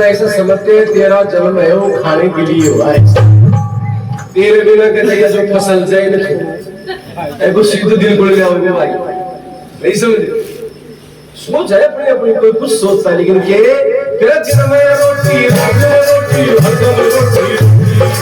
ऐसा समझते हैं तेरा जन्म है वो खाने के लिए हुआ है, तेरे बिना कहते जो फसल जाए ना वो सीधे दिल बोल जाओगे भाई, नहीं समझ सोच है अपनी अपनी, कोई कुछ सोचता है लेकिन के तेरा जन्म है रोटी रोटी रोटी रोटी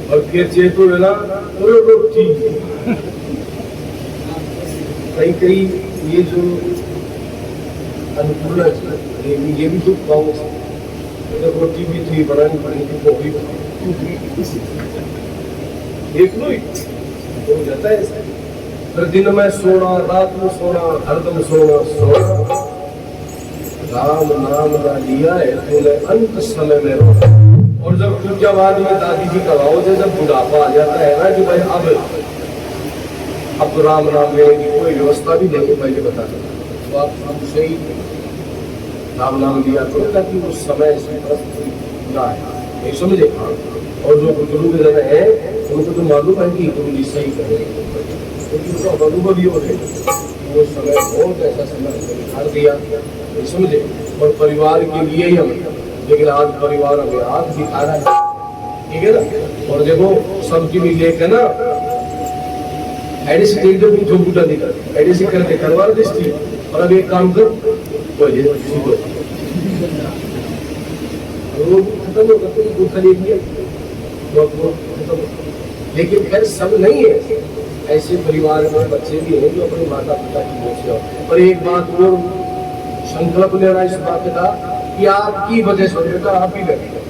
और फिर चेतो वेला रोटी कई ये जो अनुकूल ये भी दुख पाऊँ रोटी भी थी बनानी पड़ी थी वो भी देख लो हो जाता है ऐसा। फिर दिन में सोना रात में सोना हरदम सोना सोना राम नाम ना लिया है तूने अंत समय में रोना। और जब पूजा बाद में दादी जी का भाव जब बुढ़ापा आ जाता है ना कि भाई अब तो राम नाम लेने की कोई व्यवस्था भी नहीं है, पहले बता दें तो आप हमसे ही राम नाम लिया करो ताकि उस समय से पूरा है। नहीं समझे। और जो बुजुर्ग जन है उनको तो मालूम है कि तुम सही करें, क्योंकि उनका अनुभव भी हो रहे वो समय बहुत ऐसा समय निकाल दिया, नहीं समझे। और परिवार के लिए ही हम, लेकिन आज परिवार हमें आज दिखा रहा है, ठीक है ना। और देखो सबकी भी लेकर ना एडिसी एक दो जो बूटा निकल एडिसी करके करवा दे। और अब एक काम कर खत्म होगा तो दूध खरीद लिया, लेकिन खैर सब नहीं है, ऐसे परिवार में बच्चे भी हैं जो अपने माता पिता की बोझ। और एक बात वो संकल्प ले रहा है इस बात का कि आपकी वजह से बेटा आप ही बैठेगा,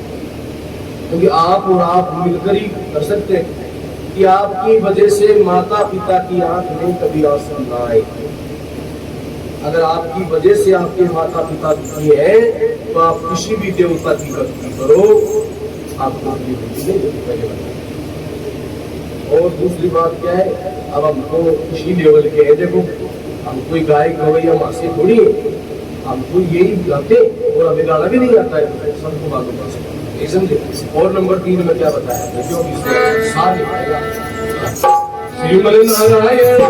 क्योंकि आप और आप मिलकर ही कर सकते हैं कि आपकी वजह से माता पिता की आंख में कभी आंसू ना आए। अगर आपकी वजह से आपके माता पिता दुखी है तो आप किसी भी देवता की भक्ति करो, आपको और दूसरी बात क्या है, अब हमको किसी लेवल के है, देखो हम कोई गायक गवैया मासे थोड़ी है, हमको यही गाते और हमें गाना भी नहीं आता है, सबको मालूम है, समझे। और नंबर 3 में क्या बताया, देखो सार लिखाएगा श्रीमन नारायण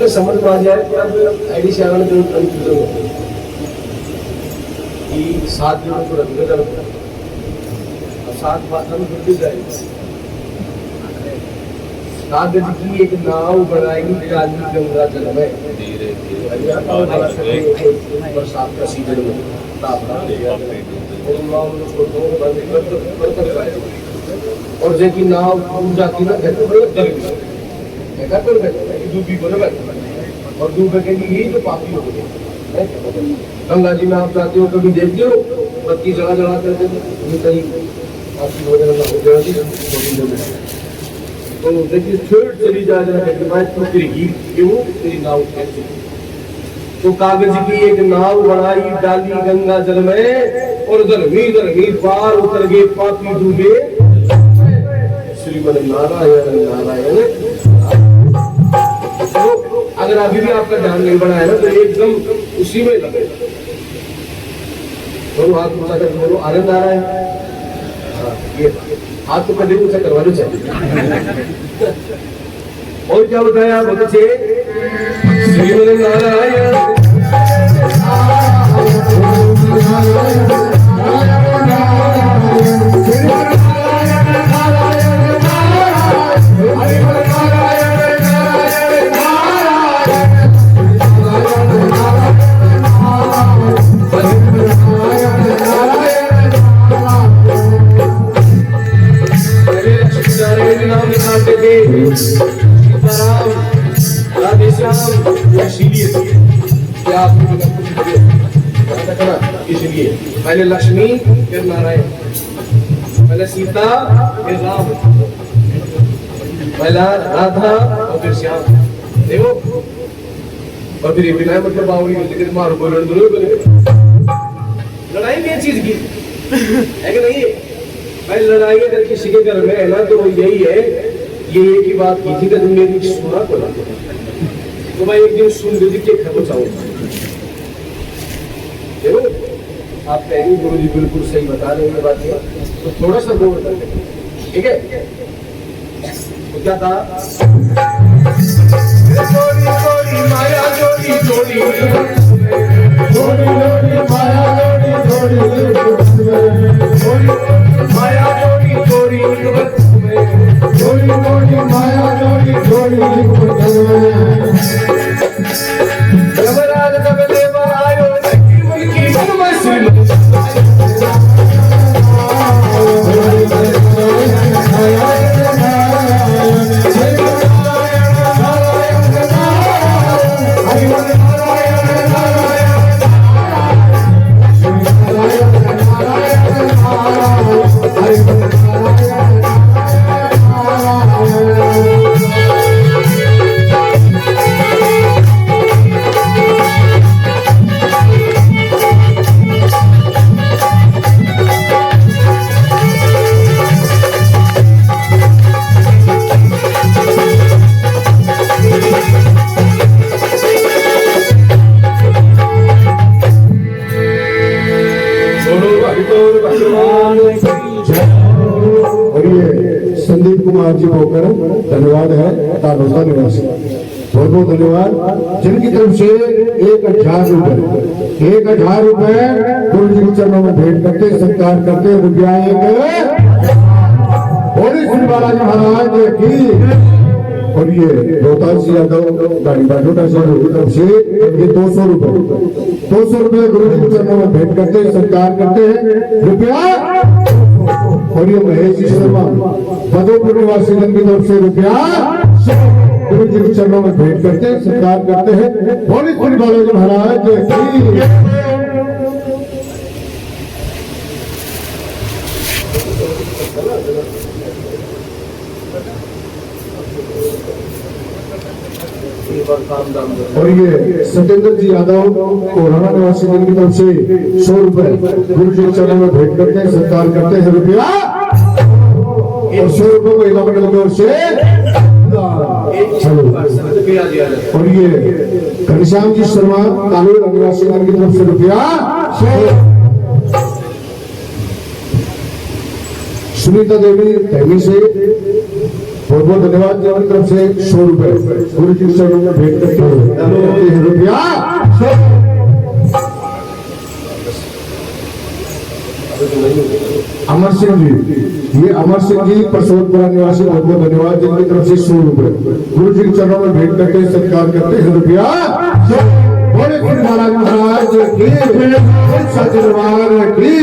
समझ में आ जाए कि अब एडिसी आने में कंफ्यूजन होती है कि 7 दिनों को रखने का अब 7 बात हम जुड़ जाएगी। 7 दिन की एक नाव बनाएगी काली गंगा जल में, बरसात का सीजन में और जैकी नाव डूब जाती ना डूबी बराबर और डूब गई यही तो पापी हो गए। गंगा जी में आप जाते हो कभी देखते हो बत्ती जला जला कर देते कहीं आपकी वजह हो जाएगी तो देखिए फिर चली जाएगी क्यों तेरी नाव कैसे। तो कागज की एक नाव बनाई डाली गंगा जल में और धर्मी पार उतर गए पापी डूबे श्रीमन नारायण नारायण। अगर अभी भी आपका ध्यान नहीं बढ़ा है ना तो एकदम उसी में लगे, दोनों हाथ ऊंचा करके बोलो आनंद आ रहा है। ये हाथ तो कभी ऊंचा करवाना चाहिए। और क्या बताया बच्चे, श्रीमन नारायण घनश्याम इसीलिए क्या आपको कुछ रखना, इसलिए पहले लक्ष्मी फिर नारायण, पहले सीता फिर राम, पहला राधा और फिर श्याम। देखो और फिर ये भी नहीं मतलब बावली लेकिन मारो बोलो लड़ाई क्या चीज की है कि नहीं? भाई लड़ाई अगर किसी के घर में है ना तो यही है, ये एक ही बात की थी कि मेरी सुना को ना तो भाई एक दिन सुन लीजिए कि खबर चाहो। देखो आप कहेंगे गुरु जी बिल्कुल सही बता रहे हैं बात, तो थोड़ा सा गौर कर लें, ठीक है? तो क्या था? जोड़ी जोड़ी माया जोड़ी जोड़ी जोड़ी जोड़ी माया जोड़ी जोड़ी माया जोड़ी जोड़ी जोड़ी जोड़ी माया जोड़ी जोड़ी यमराज कब देव आयो की मनमसी संदीप कुमार जी होकर धन्यवाद है तालोसा निवासी, बहुत बहुत धन्यवाद जिनकी तरफ से 1000 रुपए 1000 रुपए गुरु जी के चरणों में भेंट करते सत्कार करते रुपया बोले श्री बालाजी महाराज की। और ये रोहतास जी यादव गाड़ी बाटोटा की तरफ से ये 200 रुपए गुरु जी के चरणों में भेंट करते सत्कार करते हैं रुपया। और ये महेश जी शर्मा मधुपुर निवासी की तरफ से रुपया गुरु जी के चरणों में भेंट करते हैं सत्कार करते हैं। बोले श्री बालाजी महाराज की। और ये सत्येंद्र जी यादव कोराना निवासी की तरफ से 100 रुपए गुरु जी के चरणों में भेंट करते हैं सत्कार करते हैं रुपया। और 100 रुपए महिला मंडल की ओर से। और ये घनश्याम जी शर्मा कानून निवासी की तरफ से रुपया। सुनीता देवी तहमी से बहुत बहुत धन्यवाद की तरफ से 100 रुपए गुरु जी चरणों में भेंट करते हैं रुपया। अमर सिंह जी, ये अमर सिंह जी परसोतपुरा निवासी बहुत बहुत धन्यवाद जिनकी तरफ से 100 रुपए गुरु जी के चरणों में भेंट करते हैं सत्कार करते हैं रुपया। बोले श्री महाराज महाराज की सचदरबार की।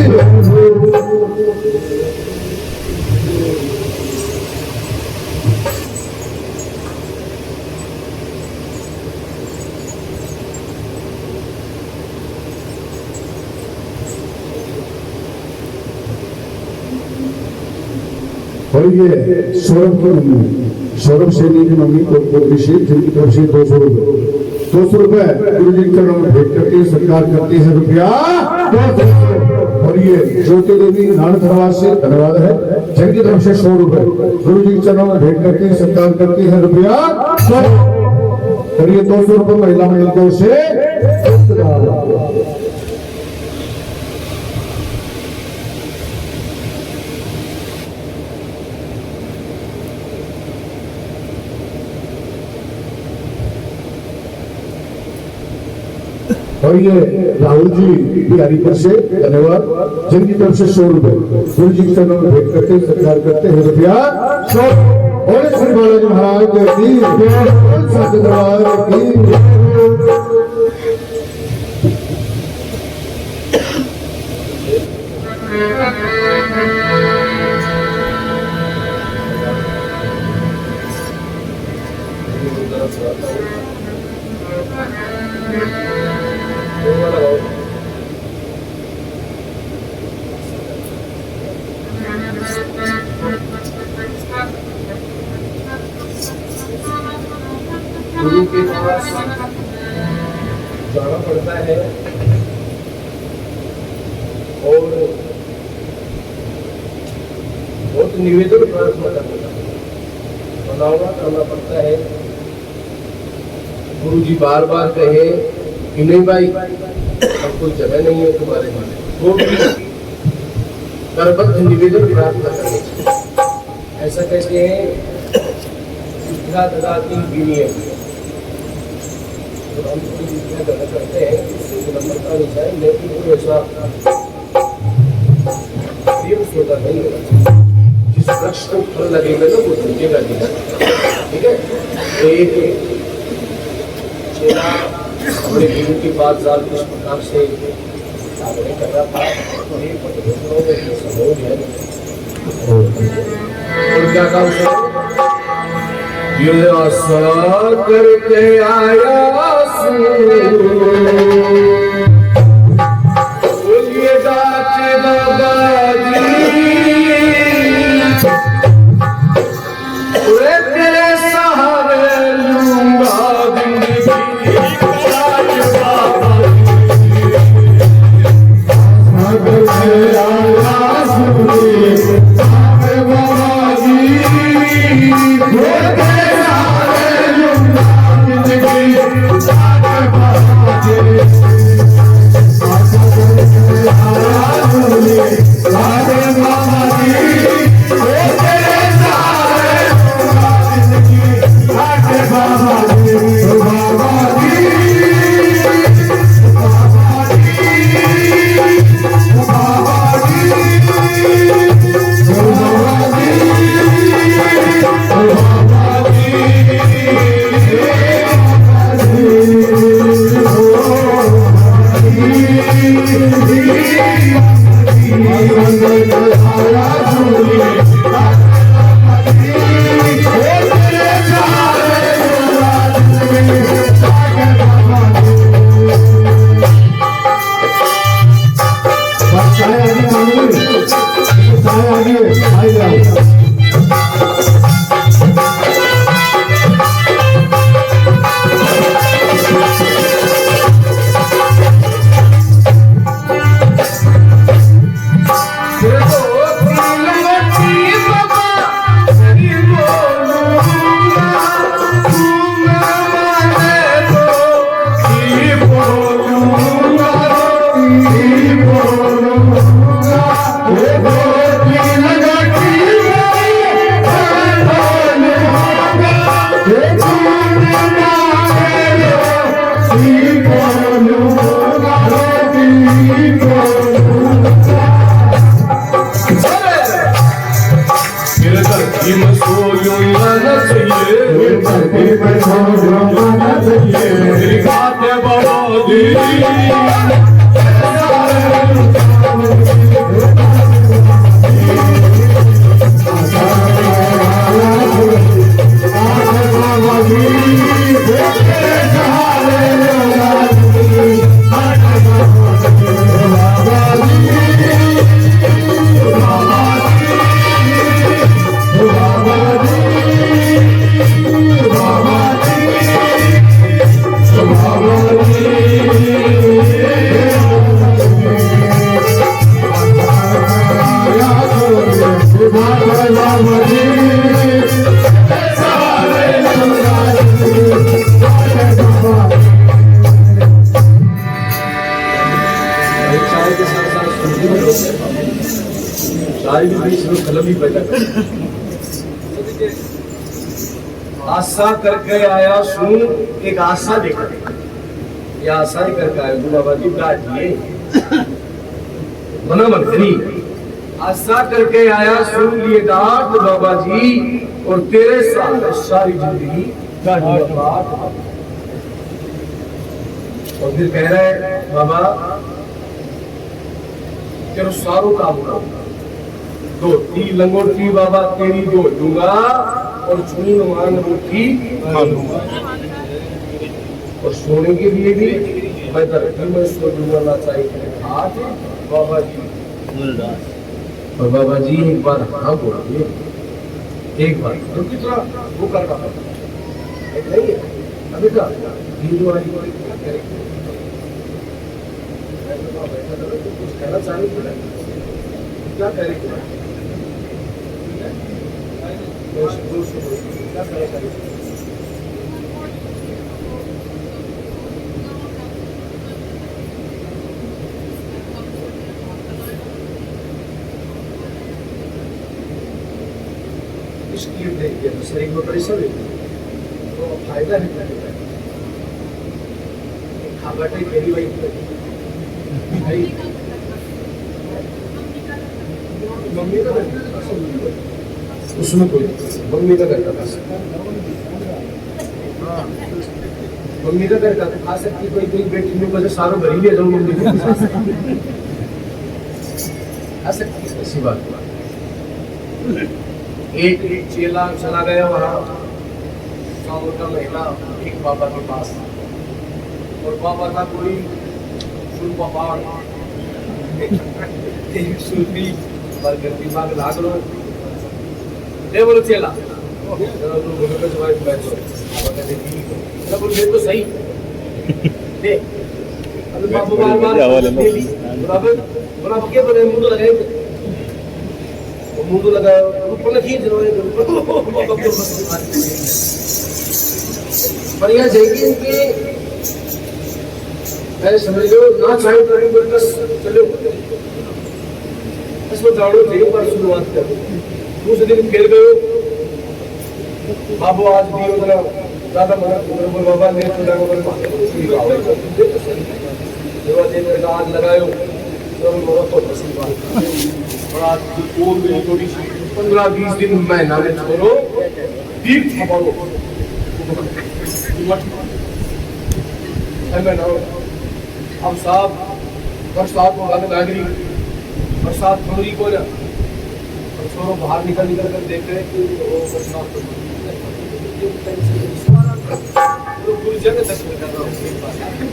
और ये सौरभ की मम्मी, सौरभ सैनी की मम्मी जिनकी तरफ से 200 रुपए गुरु जी के चरणों में भेंट करते हैं सत्कार करते हैं रुपया। और ये ज्योति देवी नान धरवाद से धन्यवाद है जिनकी तरफ से 100 रुपए गुरु जी के चरणों में भेंट करते हैं सत्कार करते हैं रुपया। और ये 200 रुपए महिला मंडल की ओर से। और ये राहुल जी बिहारीपुर से धन्यवाद जिनकी तरफ से 100 रुपए गुरु जी के चरणों में भेंट करते हैं सत्कार करते हैं रुपया। और श्री बालाजी महाराज की सत्यदरबार की। गुरु के पास जाना पड़ता है और बहुत निवेदन प्रार्थना करना पड़ता है। गुरु जी बार बार कहे कि नहीं भाई अब कोई जगह नहीं है तुम्हारे में, वो भी करबद्ध निवेदन प्रार्थना करने ऐसा कहते हैं। विद्या ददाति विनयम, हम कोई विद्या ग्रहण करते हैं उससे विनम्रता नहीं चाहिए, लेकिन कोई ऐसा प्रिय सोता नहीं होगा। जिस वृक्ष को फल लगेगा ना वो झुकेगा नहीं, ठीक है। तो एक चेला अपने गुरु के पास जाकर इस प्रकार से आग्रह कर रहा था, तो एक समूह है और क्या कहा उसने, ये आशा करके आया बोलिए दाचे बाबा जी, तेरे सहारे लूंगा जिंदगी, दाचे बाबा आशा करके आया सुन, एक आशा देखा, ये आशा ही करके आया तू बाबा जी काटिए मना मन करी, आशा करके आया सुन लिए डांट बाबा जी, और तेरे साथ सारी जिंदगी काटिए बात। और फिर कह रहे बाबा तेरे सारों काम होगा, दो ती लंगोटी बाबा तेरी दो दूंगा और चून मान मुट्ठी खा लूंगा। और सोने के लिए भी मैं धरती में इसको डूबाना चाहिए आज बाबा जी। और बाबा जी एक बार हाँ बोलिए, एक बार तो कितना वो कर रहा नहीं है अभी का हिंदू वाली क्या करेगी, कुछ कहना चाहिए क्या करेगी, क्या करेगा इसलिए देखिए तो शरीर में परिश्रम तो फायदा नहीं मिलेगा खाबाटे मेरी वही भाई मम्मी का उसमें कोई मम्मी का करता था मम्मी का करता था खा सकती कोई कोई बेटी में वजह सारों भरी ले जाओ मम्मी को खा सकती ऐसी बात एक चेला चला गया वहाँ का महिला एक बाबा के पास और बाबा का कोई पहाड़ सूफी और दिमाग लाग लो बोलो चेला बोले तो सही बाबू बोला क्या बोले मुंह लगाए मुंह लगाओ ऊपर न खींच लो बढ़िया जाएगी इनकी समझ लो ना चाहे तो चलो इसमें दौड़ो एक बार शुरुआत करो दूसरे दिन फिर गए बाबू आज भी उधर ज्यादा बाबा ने आज लगायो और आज थोड़ी सी 15-20 दिन महीना में छोड़ो तीर्थ पड़ो अब साहब बरसात में नागरी बरसात थोड़ी को ना और छोरो बाहर निकल कर देख रहे कि वो बरसात गुरुजन का दर्शन कर रहा हूँ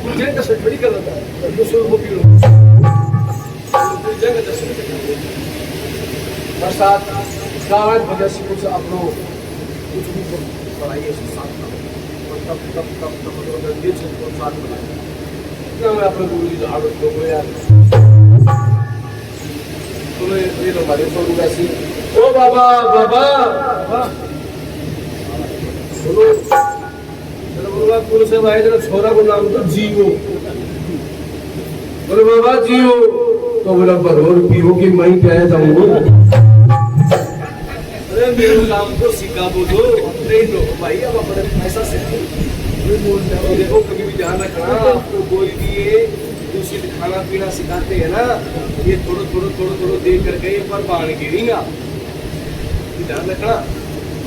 गुरुजन का दर्शन कर रहा था दूसरों को भी गुरुजन का दर्शन कर रहा बरसात गाँव वजह से कुछ आप लोग कुछ भी पढ़ाइए साथ और तब ये चीज को साथ बनाए इतना मैं अपने गुरु जी झाड़ लोगों यार तो ये हमारे तो ऐसी ओ बाबा बाबा सुनो बोला गुरु से भाई जरा छोरा को नाम तो जीवो बोले बाबा जीवो तो बोला भरोर पीहो की मैं क्या जाऊंगा अरे मेरे नाम को सिक्का बोलो नहीं दो भाई अब अपने पैसा से देखो कभी भी ध्यान रखना आपको कोई भी दूसरी खाना पीना सिखाते हैं ना ये थोड़ो देख करके एक बार बाढ़ गिरेगा ध्यान रखना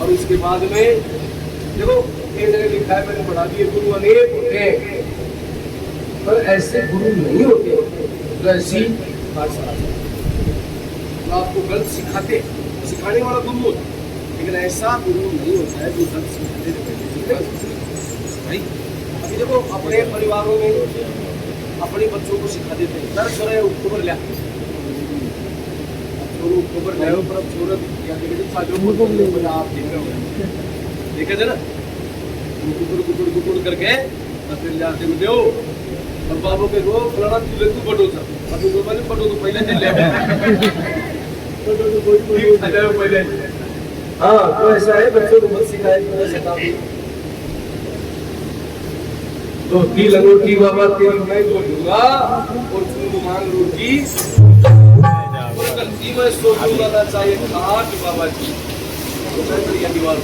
और उसके बाद में देखो एक जगह लिखा है मैंने पढ़ा दिए गुरु अनेक होते हैं पर ऐसे गुरु नहीं होते तो ऐसी तो आपको गलत सिखाने वाला गुरु होता है लेकिन ऐसा गुरु नहीं होता है जो गलत सिखाते भाई अभी देखो अपने परिवारों में अपने बच्चों को सिखा देते हैं दर छोरा अक्टूबर लिया अक्टूबर गए पर अब छोरा आप देखे थे ना गुकुड़ करके फिर जाते में दो और बाबू के को फलाना तू बटो था अभी वो वाले बटो तो पहले दिन ले पहले हाँ तो ऐसा है बच्चों को मत सिखाए तो ती लंगोटी बाबा तेरी मैं बोलूंगा और चूंग मांग रोटी गलती में सोचूंगा चाहिए खाट बाबा जी बढ़िया दीवार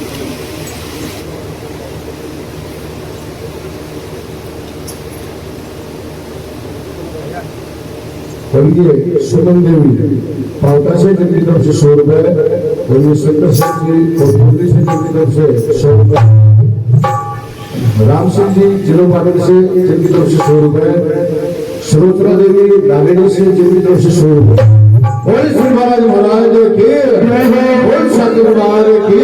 उनकी सुमन देवी पावटा से जिनकी तरफ से 100 रुपए और ये शंकर सिंह जी और भूली से जिनकी तरफ से 100 रुपए राम सिंह जी जिलो पाटन से जिनकी तरफ से 100 रुपए श्रोत्रा देवी नागेड़ी से जिनकी तरफ से 100 रुपए बोल श्री महाराज महाराज की बोल सतगुरु महाराज की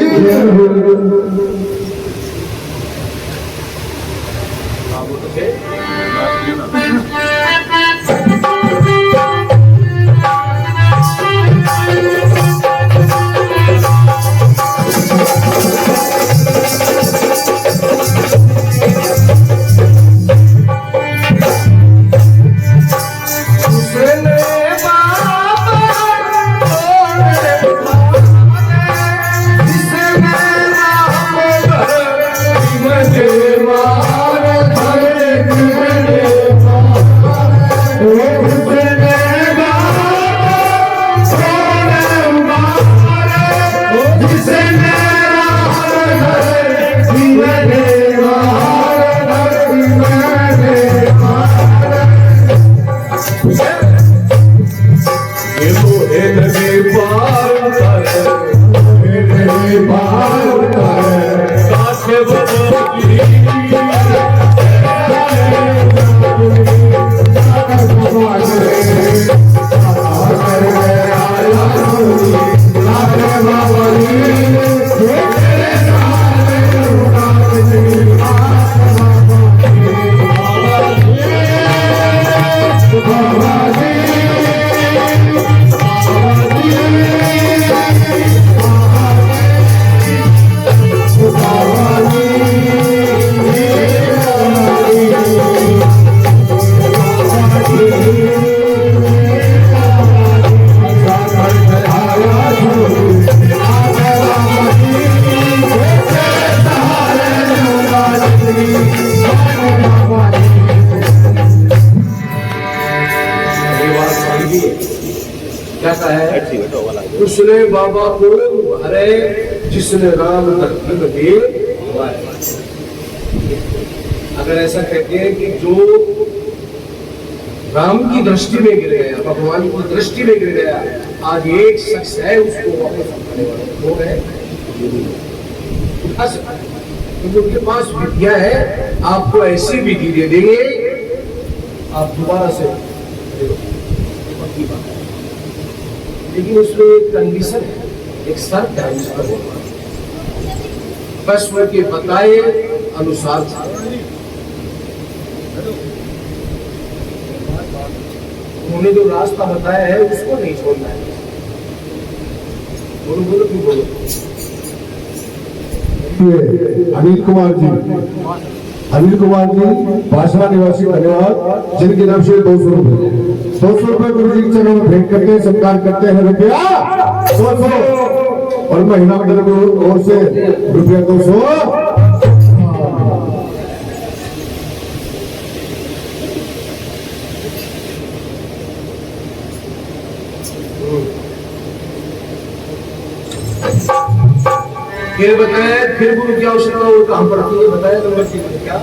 कहता है उसने बाबा को हरे जिसने राम धरती में दे। अगर ऐसा कहते हैं कि जो राम की दृष्टि में गिर गया, भगवान की दृष्टि में गिर गया, आज एक शख्स है उसको वापस उठाने वाला वो है क्योंकि उनके पास विद्या है। आपको ऐसी विधि दे देंगे आप दोबारा से, लेकिन उसमें एक कंडीशन है, एक शर्त है उस पर, बस उनके बताए अनुसार उन्होंने जो रास्ता बताया है उसको नहीं छोड़ना है। बोलो बोलो क्यों बोलो। अनिल कुमार जी भाषा निवासी धन्यवाद, जिनके नाम से 200 रुपए गुरु जी के चरणों में भेंट करते हैं, सत्कार करते हैं। रुपया 200 और महिला मंडल की ओर से रुपया 200। फिर बताया, फिर गुरु क्या आवश्यकता हो कहां पर आती है बताया नंबर क्या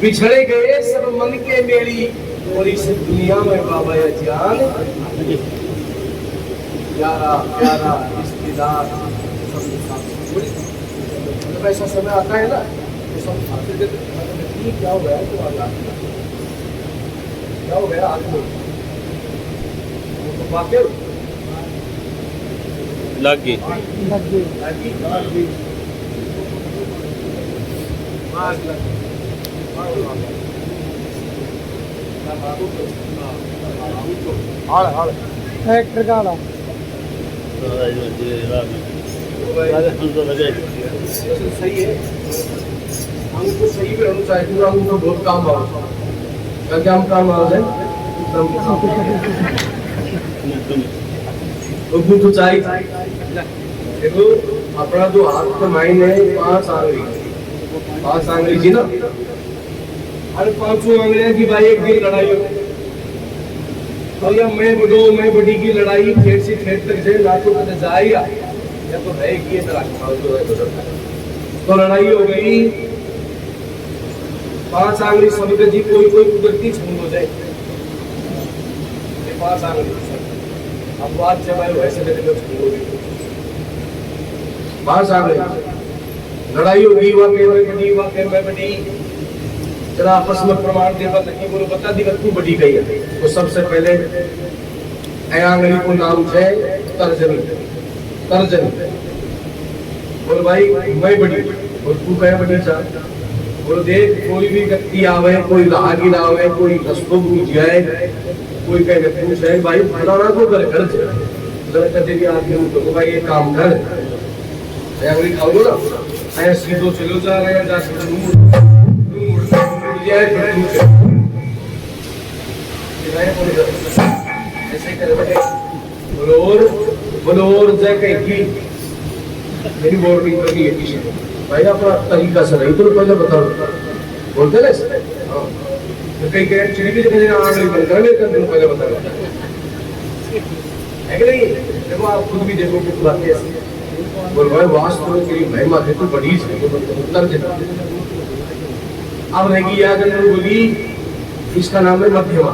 बिछड़े गए सब मन के मेरी और इस दुनिया में बाबा या जान यारा प्यारा रिश्तेदार सब साथ जुड़े। जब ऐसा समय आता है ना तो सब साथ देते क्या हो गया तो अल्लाह क्या हो गया आदमी तो बातें लग गई ट्रैक्टर का आला सही है हमको सही में होना चाहिए पूरा हमको बहुत काम आओ क्या हम काम आ जाए तो चाहिए देखो अपना जो हाथ का माइन है 5 आंगली जी ना अरे 5 आंगलियां की भाई एक दिन लड़ाई हो तो या मैं बड़ी की लड़ाई ठेठ से ठेठ तक से ना तो कदे जाएगा या तो है कि तो लड़ाई हो गई 5 आंगली सब जी कोई कुदरती छून हो जाए 5 आंगली अब बात जब आए वैसे छून हो गई 5 आंगली लड़ाई होगी वाकई में बड़ी जरा आपस में प्रमाण देवा लगी बोलो बता दी तू बड़ी गई है तो सबसे पहले आंगली को नाम है तर्जनी बोल भाई मैं बड़ी और तू कहे बड़ी सा बोलो देख कोई भी व्यक्ति आवे कोई लागी लावे कोई रस्तों पूछ जाए कोई कहे पूछ है भाई फलाना को कर जरा कहते कि आगे तो भाई ये काम कर आंगली खाओ ना ऐसे सीधो चलो जा रहे हैं जा सीधो ऐसे करे बोलोर जय कहीं मेरी वार्निंग करनी है किसी को भाई अपना तरीका से नहीं तो पहले बताओ बोलते ना तो कहीं कह चिड़ी भी जगह आंगली बंद कर लेते हैं पहले बता है कि नहीं देखो आप खुद भी देखो कुछ बातें ऐसी बोल भाई वास्तव में तेरी महिमा है तो बड़ी है तो उत्तर देना अब रहेगी याद बोली इसका नाम है मध्यमा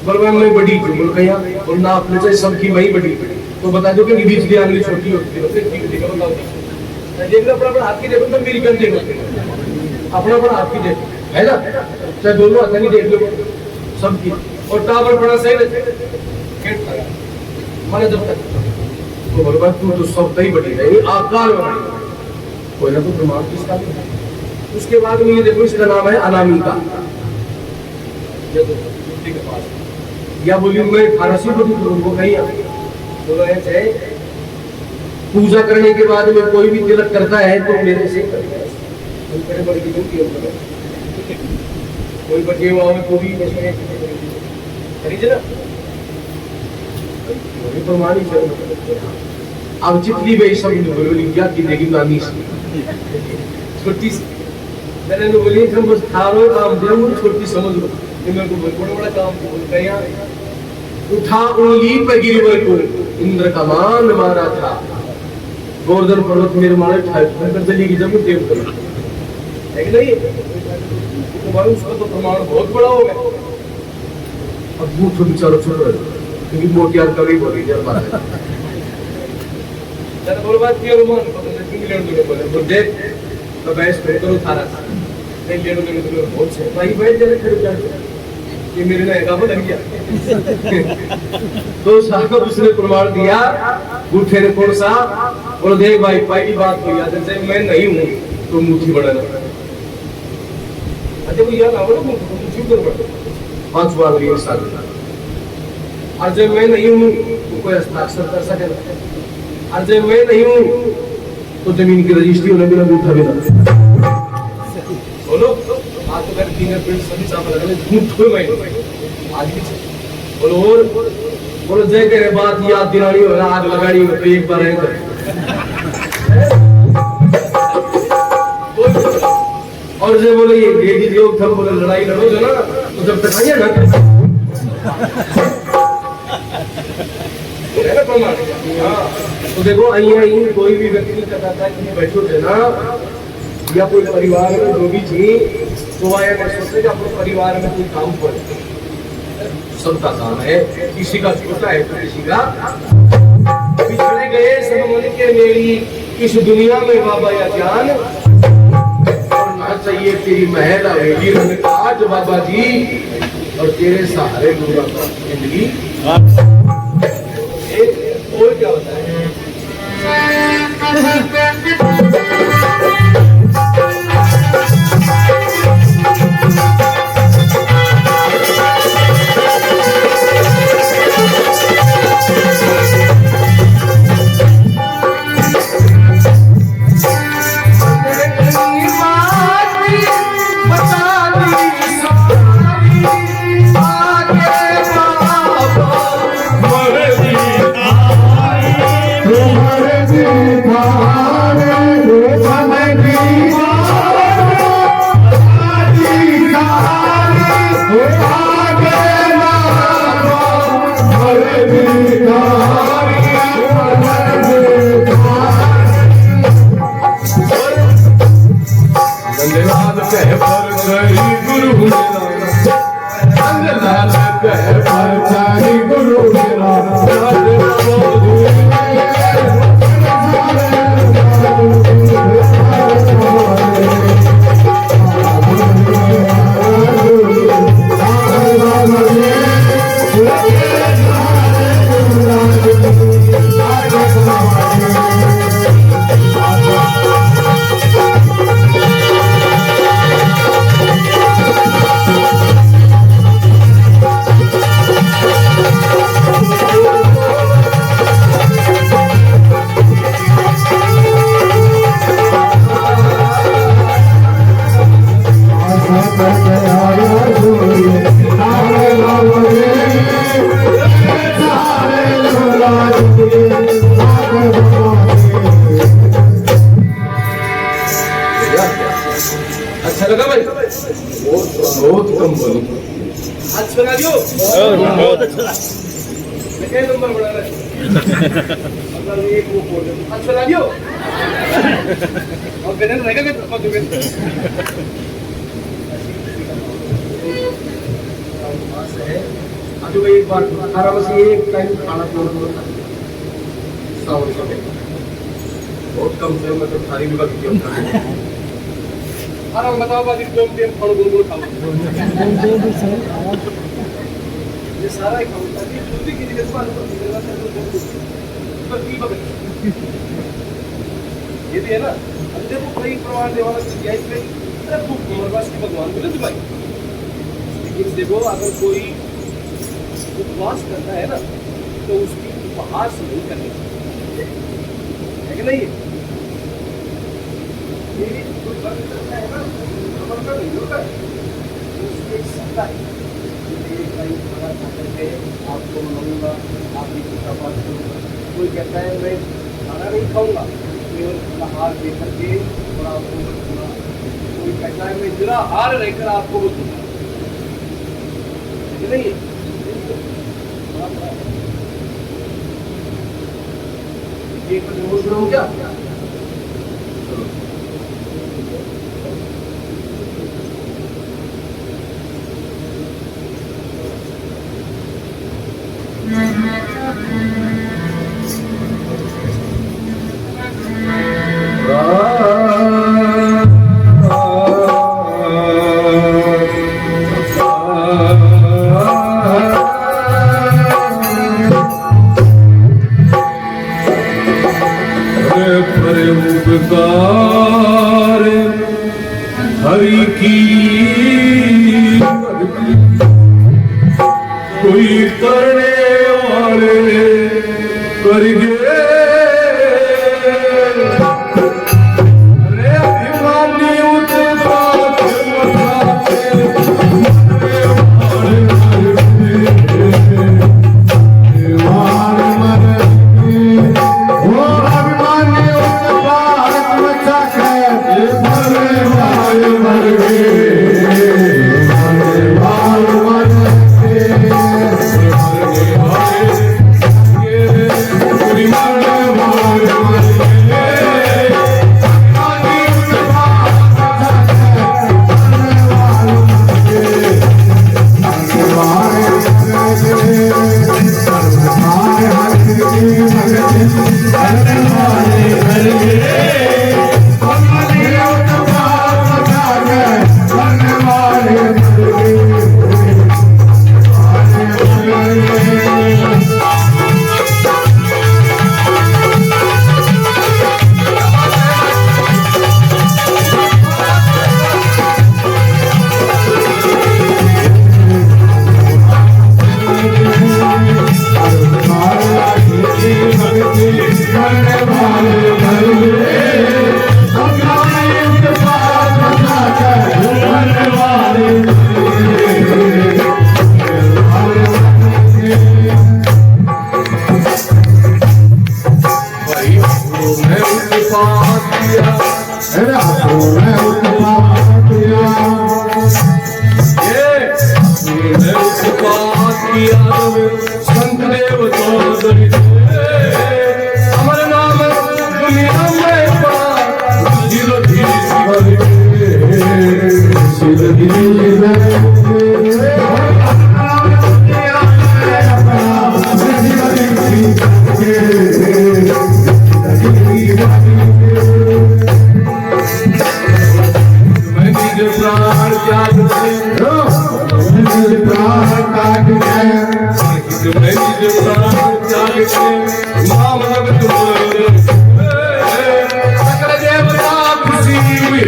बोल भाई मैं बड़ी थी बोल कहीं बोल ना अपने से सबकी वही बड़ी तो बता दो कि बीच की आंगली छोटी होती है ठीक है बताओ देख लो अपना हाथ की देखो तो मेरी कर देखो अपना हाथ की देखो है ना चाहे दोनों हाथ की देख लो सबकी और टावर बड़ा सही रहते माने जब तक तो बोल भाई तू तो सब ही बड़ी है आकार में बड़ी कोई ना तो प्रमाण किसका भी है। उसके बाद में ये देखो इसका नाम है अनामिका या बोली मैं फारसी को वो कहीं बोलो ऐसे पूजा करने के बाद में कोई भी तिलक करता है तो मेरे से कोई बचे हुआ में कोई प्रमाणी अब जितनी भी सब बोली क्या की देगी नानी छोटी मैंने तो बोली हम बस थारो काम दे वो छोटी समझ लो कि मेरे को बड़ा बड़ा काम बोल रहे हैं उठा उंगली पे गिरवर को इंद्र का मान मारा था गोवर्धन पर्वत मेरे मारे ठाकर चली की जब देव कर है कि नहीं तो भाई उसका तो प्रमाण बहुत बड़ा हो गया अब वो छोटी चारों छोड़ क्योंकि मोटियार कभी बोली जब मारा जरा बोल बात की अनुमान पता नहीं इंग्लैंड में बोले देख तो बैस पे करो थारा नहीं ले लो तो बहुत से भाई बैठ जरा खड़े जाओ ये मेरे ने एका लग गया तो साहब उसने प्रमाण दिया गुठे ने कौन सा बोलो देख भाई पहली बात तो याद है मैं नहीं हूं तो मुट्ठी बढ़ाना अच्छा वो याद आओ ना मुट्ठी कर बढ़ 5 बार लिए साल और जब मैं नहीं हूं तो कोई हस्ताक्षर कर सके और जब मैं नहीं हूं तो जमीन की रजिस्ट्री होने बिना अंगूठा भी ना बोलो आज तो मेरे फिंगरप्रिंट सभी साफ लग रहे हैं झूठ कोई मैं आज भी बोलो और बोलो जय करे बात याद दिलानी हो आग लगानी हो तो एक बार है और जब बोले ये लेडीज लोग सब बोले लड़ाई लड़ो जो ना तो जब तक आइए ना है ना प्रमाण हाँ तो देखो आई कोई भी व्यक्ति कहता है कि बैठो थे ना या कोई परिवार में जो भी थी तो आया मैं सोचे अपने परिवार में कोई काम कर सबका काम है, किसी का छोटा है तो किसी का पिछड़े गए सब मन के मेरी इस दुनिया में बाबा या जान और ना चाहिए तेरी महल हवेली आज बाबा जी और तेरे सहारे दूंगा जिंदगी और क्या होता है अच्छा लगा भाई बहुत कम बोलो आज बना दियो बहुत अच्छा लेकिन नंबर बड़ा है मतलब एक वो बोल आज बना दियो और बेनन रहेगा कि तो जुगे आज भाई एक बार 18 से एक टाइम खाना छोड़ साउंड से बहुत कम से मतलब थारी भी बाकी किया अरे बताओ बाजी कौन टेम फल गुल खाओ ये सारा ही खाओ ताकि जल्दी की जगह पर पर की बगल ये भी है ना अंदर को कई प्रमाण देने वाला चीज है इसमें अरे तू उमरवास के भगवान बोले तू भाई लेकिन देखो अगर कोई उपवास करता है ना तो उसकी उपहास नहीं करनी है कि नहीं ये कोई बात करता है ना तो मतलब नहीं होता है उसके सकता है ये कई बड़ा करके आपको मनाऊंगा आपकी पूजा पाठ करूंगा कोई कहता है मैं खाना नहीं खाऊंगा केवल आहार दे करके और आपको बचूंगा कोई कहता है मैं निराहार रहकर आपको बचूंगा नहीं एक रोज रहो क्या हरि की कोई करने वाले कर गए अरे अभिमानी मर गए यादव संत देव तो अमर नाम दुनिया में धीरे प्राण त्याग नाम सकल देवता खुशी हुए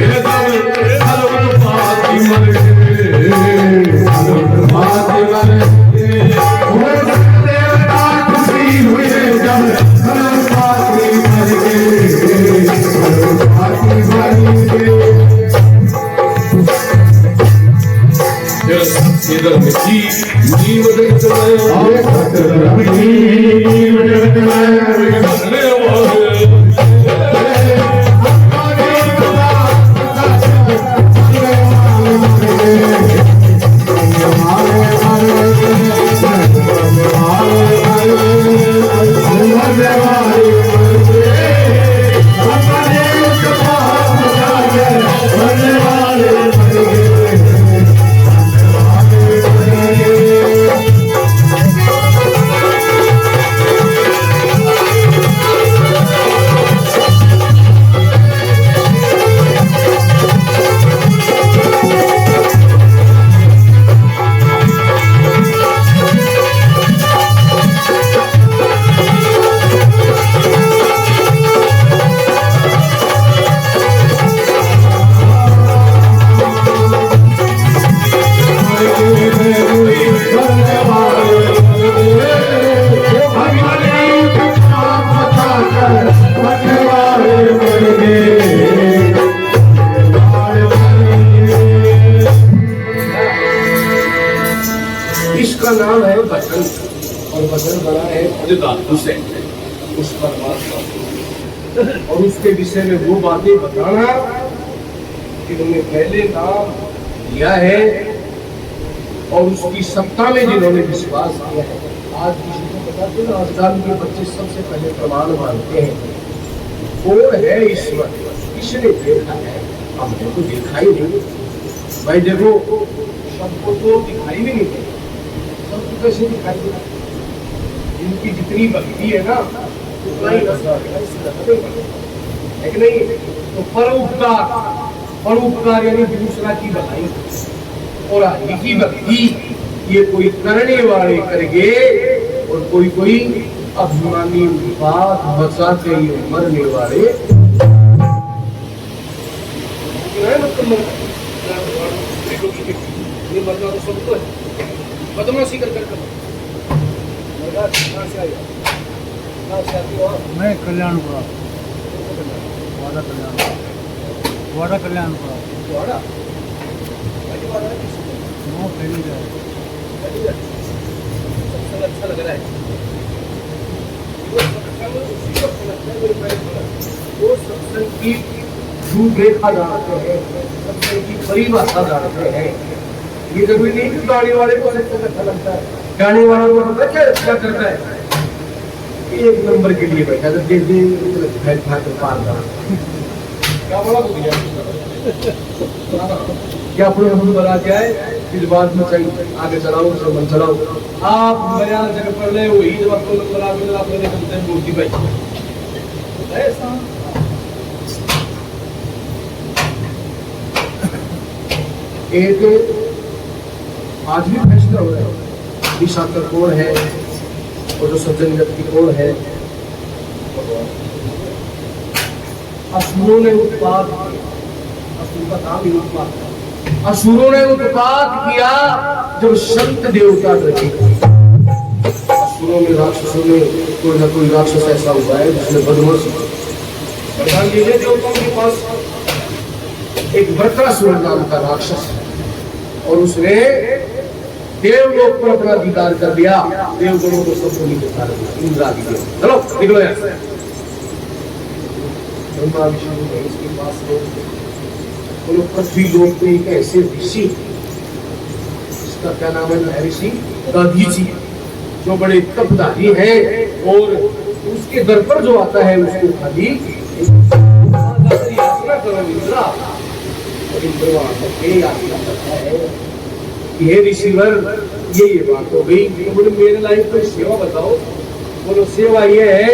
इसका नाम है वचन और वचन बना है धातु से उस परमात्मा और उसके विषय में वो बातें बताना कि उन्होंने पहले नाम दिया है और उसकी सत्ता में जिन्होंने विश्वास किया है। आज किसी को बताते ना आजकल के बच्चे सबसे पहले प्रमाण मानते हैं कौन है ईश्वर, किसने देखा है, हमने तो देखा ही नहीं। भाई देखो सबको तो दिखाई भी नहीं देता, सबको कैसे दिखाई देता? इनकी जितनी भक्ति है ना उतना ही है कि नहीं? तो परोपकार यानी दूसरा की भलाई और आगे की भक्ति ये कोई करने वाले करके और कोई अभिमानी बात बचा के ये मरने वाले ये मरना तो सबको है, बदमाशी कर मैं कल्याणपुरा वाड़ा कल्याणपुरा वो पहली जाए अच्छा लग रहा है वो सत्संग की रूपरेखा जानते हैं, सत्संग की परिभाषा जानते हैं। ये जरूरी नहीं कि गाड़ी वाले को सत्संग अच्छा लगता है, गाड़ी वाला को पता क्या अच्छा करता है, एक नंबर के लिए बैठा था देख दे पार क्या बड़ा हो गया क्या पूरे बना के आए इस बात में चाहिए आगे चलाओ मन चलाओ। आप नया जगह पर ले वही जब आपको नंबर आगे तो आप लेने चलते हैं मूर्ति भाई ऐसा एक आज भी फैसला हो रहा है कि शास्त्र कौन है और जो सज्जन व्यक्ति कौन है। असुरों ने उत्पात असुर का नाम ही उत्पात है। असुरों ने उत्पात किया जब संत देवता रखे। असुरों में राक्षसों में कोई ना कोई राक्षस ऐसा हुआ है जिसने बदमाशी प्रधान जी ने देवताओं के पास एक वृत्रासुर नाम का राक्षस और उसने देवलोक पर अपना अधिकार कर दिया। देवगणों को सबको निकलता इंद्रा की देव चलो निकलो यहाँ से। ब्रह्मा विष्णु महेश के पास बोलो पृथ्वी लोक में एक ऐसे ऋषि इसका क्या नाम है ऋषि दधीची जो बड़े तपधारी है, और उसके दर पर जो आता है उसको खाली याचना करो इंद्रा। और इंद्र वहां करके याचना करता है कि हे ऋषिवर, ये बात हो गई, तो बोले मेरे लायक कोई सेवा बताओ। बोलो सेवा ये है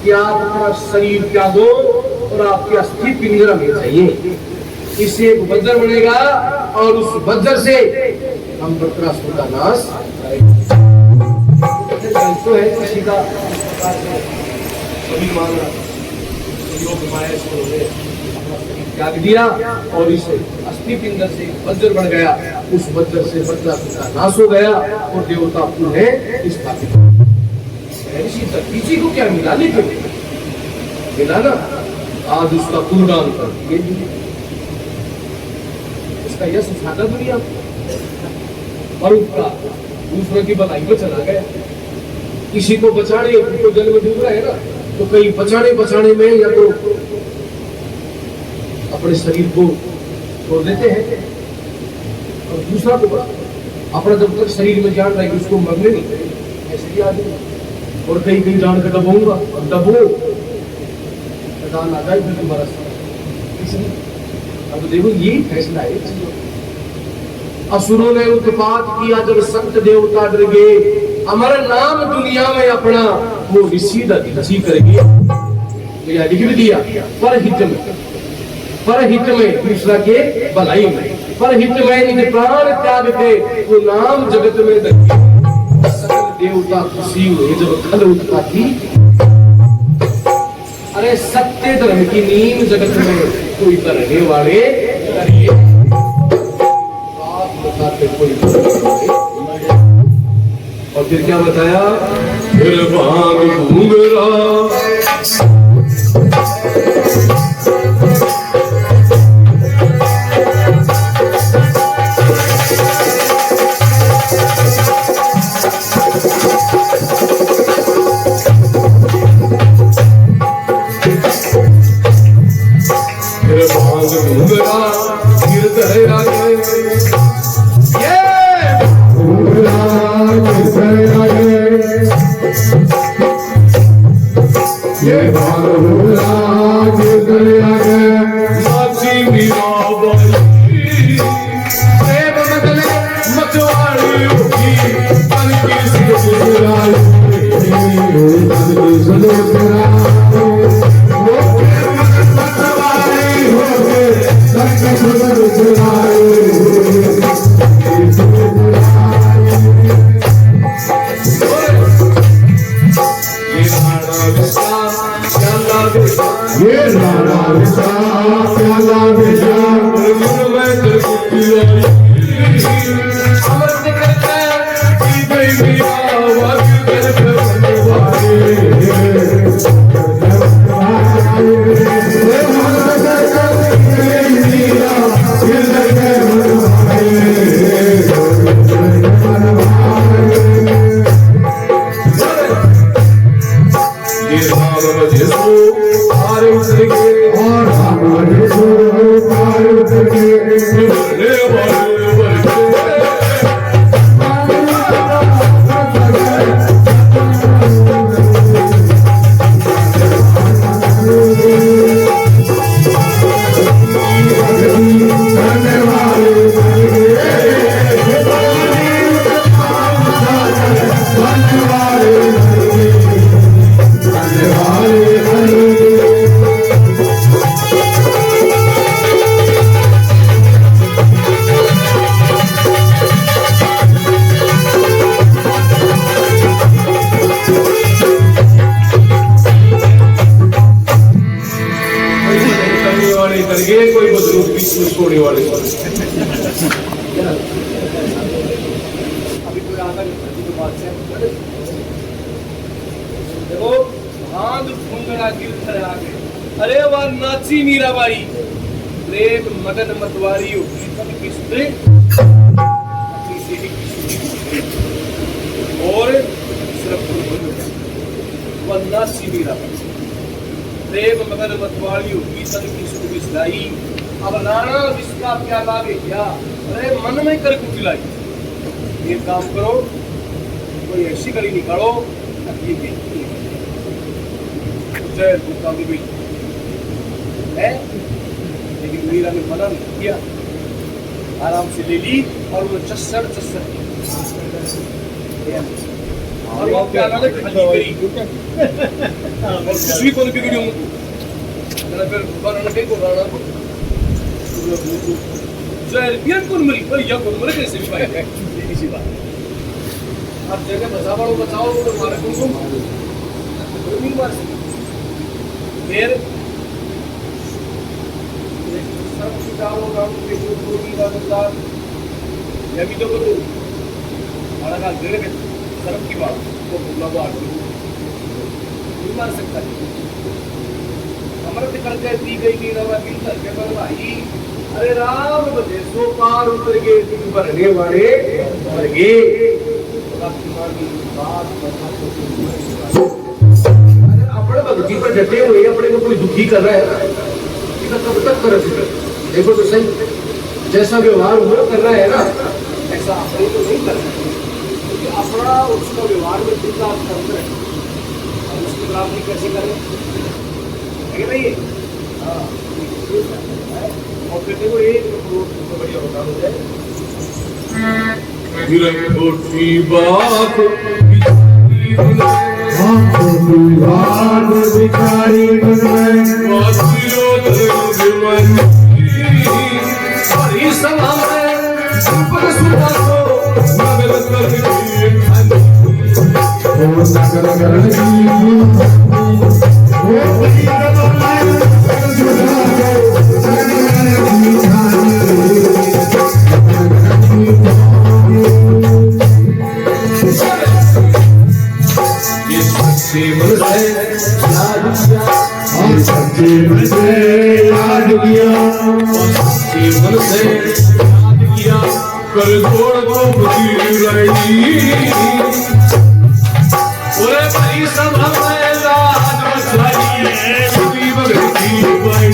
कि आप अपना शरीर त्यागो और आपकी अस्थि पिंजरा में चाहिए, इससे एक वज्र बनेगा और उस वज्र से हम वक्रासुर का नाश करेंगे। तो है किसी का सभी मान रहा योग माया से उन्होंने अपना शरीर त्याग दिया और इस अस्थि पिंजर से वज्र बन गया, उस वज्र से वज्रासुर का नाश हो गया और देवता पुनः स्थापित। इसी किसी को क्या मिला, लेकिन मिला ना आज उसका पूर्णांग कर दिए, उसका यश उठाता दुनिया और उसका दूसरों की भलाई में चला गया। किसी को बचाने, को जल में डूब रहा है ना, तो कई बचाने में या तो अपने शरीर को छोड़ देते हैं और दूसरा को अपना जब तक शरीर में जान रहा है कि उसको मरने नहीं देंगे, ऐसे ही आदमी। और कहीं जान कर दबोऊंगा, दबो आ जाए इसलिए अब देखो ये फैसला है। असुरों ने उत्पात किया जब संत देवता डर गए, हमारा नाम दुनिया में अपना वो सीधा धी करके लिख भी दिया, पर हित में दूसरा के भलाई में, पर हित में निज प्राण त्याग के वो नाम जगत में दगे। सकल देवता खुशी हुए जब खल उत्पाती, अरे सत्य धर्म की नींद जगत में कोई करने वाले करिए, बात बताते कोई। और फिर क्या बताया, फिर भांग घूंगरा देखो भांग घूंगरा गिरधर आगे, अरे वाह नाची मीराबाई, प्रेम मदन मतवारी कीर्तन किसने और सिर्फ वह नाची मीराबाई, प्रेम मदन मतवारी कीर्तन किसको बिसलाई। अब राणा जिसका प्याला गे क्या, अरे मन में कर कुटिलाई। एक काम करो, कोई ऐसी गली निकालो ये जय भूखा भी है, लेकिन मीरा ने मना नहीं किया, आराम से ले ली और वो चस्सर और वो क्या लगे खाली करी और कुछ भी कोई बिगड़ी हूँ मैंने फिर बनाना कहीं को राणा को जय ये कौन मरी पर यह कौन मरे कैसे भी पाएगा इसी बात आप जगह बचाओ तो मारे को नहीं मार सकते फिर सब जाओ गांव पे जो पूरी का बता ये भी तो करो हमारा का घर के तरफ की बात को बोला वो आदमी नहीं मार सकता अमृत करके दी गई रवा की करके पर भाई अरे राम बजे सो पार उतर गए तुम भरने वाले मर गए अपने भक्ति पर डटे हुए अपने को कोई दुखी कर रहा है ना कब तक कर देखो तो सही जैसा व्यवहार वो कर रहा है ना ऐसा अपने तो नहीं कर रहा क्योंकि अपना उसका व्यवहार में खुद का अंतर है और उसकी बराबरी कैसे करें है कि नहीं हाँ और फिर देखो एक बढ़िया होता है छोटी बात भिखारी कर छोड़ को पूरे भाई सब हमें राज बचाइए पूरी भगती भाई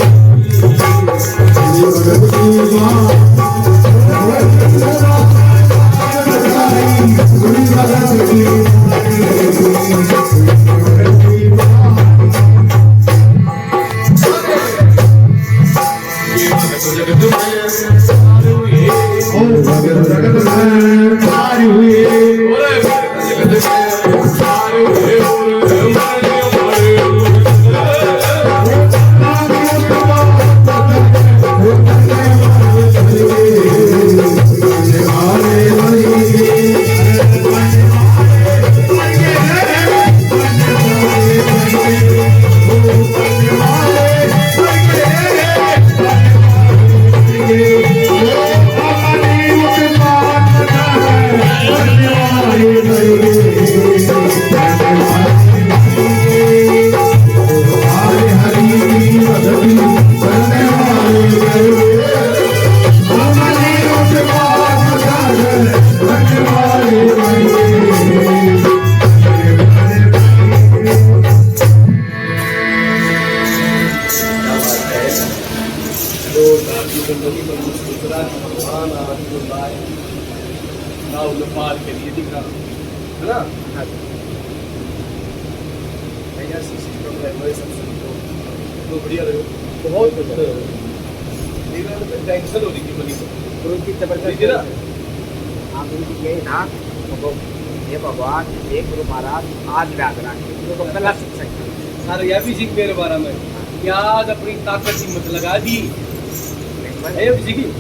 मेरे बारे में क्या आज अपनी ताकत हिम्मत लगा दी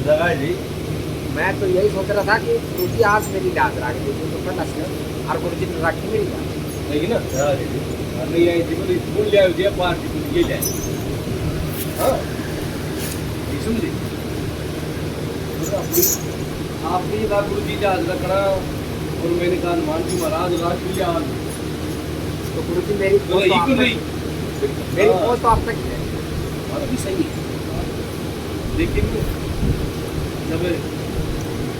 लगा दी मैं तो यही सोच रहा था कि तुझी आज मेरी याद रख दी तो कल हर गुरु जी ने रखी मेरी याद नहीं ना नहीं आई थी बोली फूल ले दिया पार्टी ये ले हाँ समझी आपने कहा गुरु जी याद रखना और मैंने कहा हनुमान जी महाराज राज भी याद तो गुरु जी मेरी पहुंच तो आप तक है और भी सही है लेकिन जब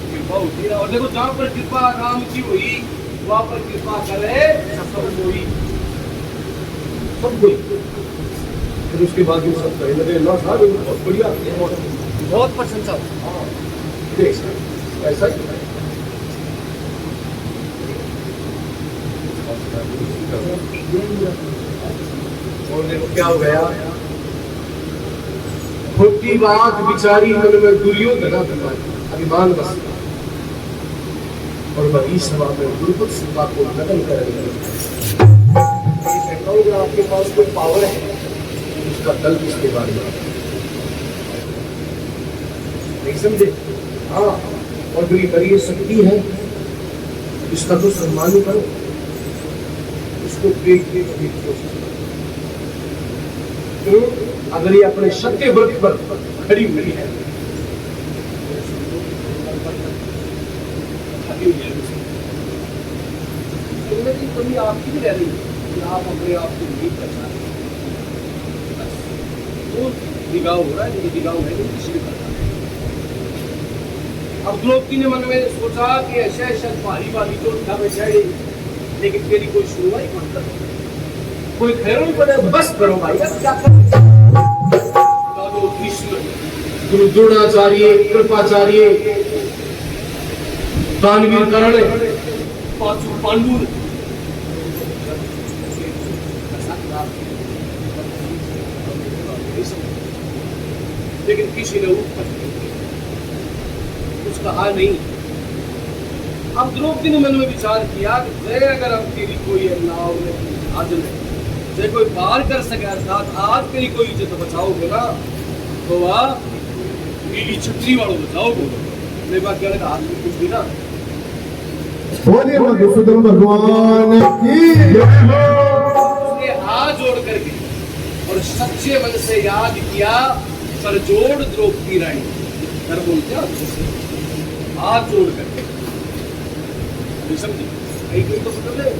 कृपा होती है और देखो जहाँ पर कृपा राम की हुई वहाँ पर कृपा करे सब कोई फिर उसके बाद सब कहे लगे अल्लाह साहब बहुत बढ़िया बहुत प्रशंसा हाँ ऐसा ही और देखो क्या हो गया, खोटी बात बिचारी मन में दुर्योधन अभिमान बस, और बड़ी सभा में दुर्बल सभा को नकल करेंगे। अगर आपके पास कोई पावर है उसका दल इसके बारे में नहीं समझे। हाँ, और जो ये शक्ति है इसका तो सम्मान करो, इसको देख के कभी क्यों, अगर ये अपने सत्य व्रत पर खड़ी हुई है कभी आपकी भी रह रही है कि आप अपने आप को नहीं करना है, तो दिगाव हो रहा है, दिगाव है नहीं किसी भी करना। अब द्रौपदी ने मन में सोचा कि ऐसा ऐसा भारी वाली तो उठा में जाए, लेकिन तेरी कोई सुनवाई मत कर, कोई खैर नहीं पड़े, बस करो भाई, अब क्या करो। कृष्ण, गुरु द्रोणाचार्य, कृपाचार्य, दानवीर कर्ण, पांचों पांडु, लेकिन किसी ने कुछ कहा नहीं। अब द्रौपदी ने मन में विचार किया कि जय अगर अब तेरी कोई नाव में आज जय कोई पार कर सके, अर्थात आज तेरी कोई इज्जत बचाओगे ना, तो वह नीली छतरी वालों बचाओगे, मेरे बात क्या लगा, हाथ में कुछ भी ना। बोलिए मधुसूदन भगवान की जय हो। उसने हाथ जोड़ करके और सच्चे मन से याद किया, कर जोड़ द्रौपदी रानी, कर बोलते हाथ जोड़ करके, समझी कहीं कोई तो मतलब है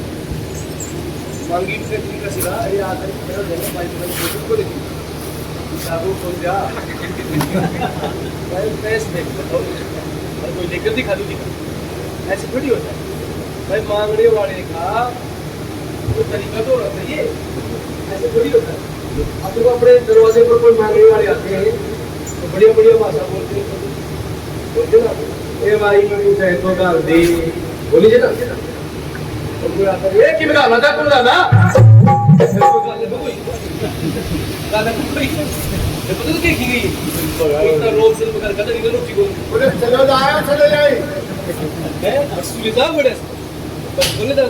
मांगी से ठीक है सिरा ये आकर मेरा दोनों भाई बहन को देखिए साबु को जा भाई फेस देख लो और कोई लेकर दिखा दो, दिखा ऐसे थोड़ी होता है भाई, मांगने वाले का कोई तरीका तो होना चाहिए, ऐसे थोड़ी होता है। अब तो अपने दरवाजे पर कोई मांगने वाले आते हैं तो बढ़िया बढ़िया भाषा बोलते ना, ए भाई मुझे तो डाल दे, बोलिए ना, और कोई आता है ये कि मैं गाना था तुम गाना गाना कोई ये पता तो क्या की गई इतना रोज से बगैर गाना निकल रोटी को बोले चलो जाए चले जाए है सुविधा बड़े बस बोले तो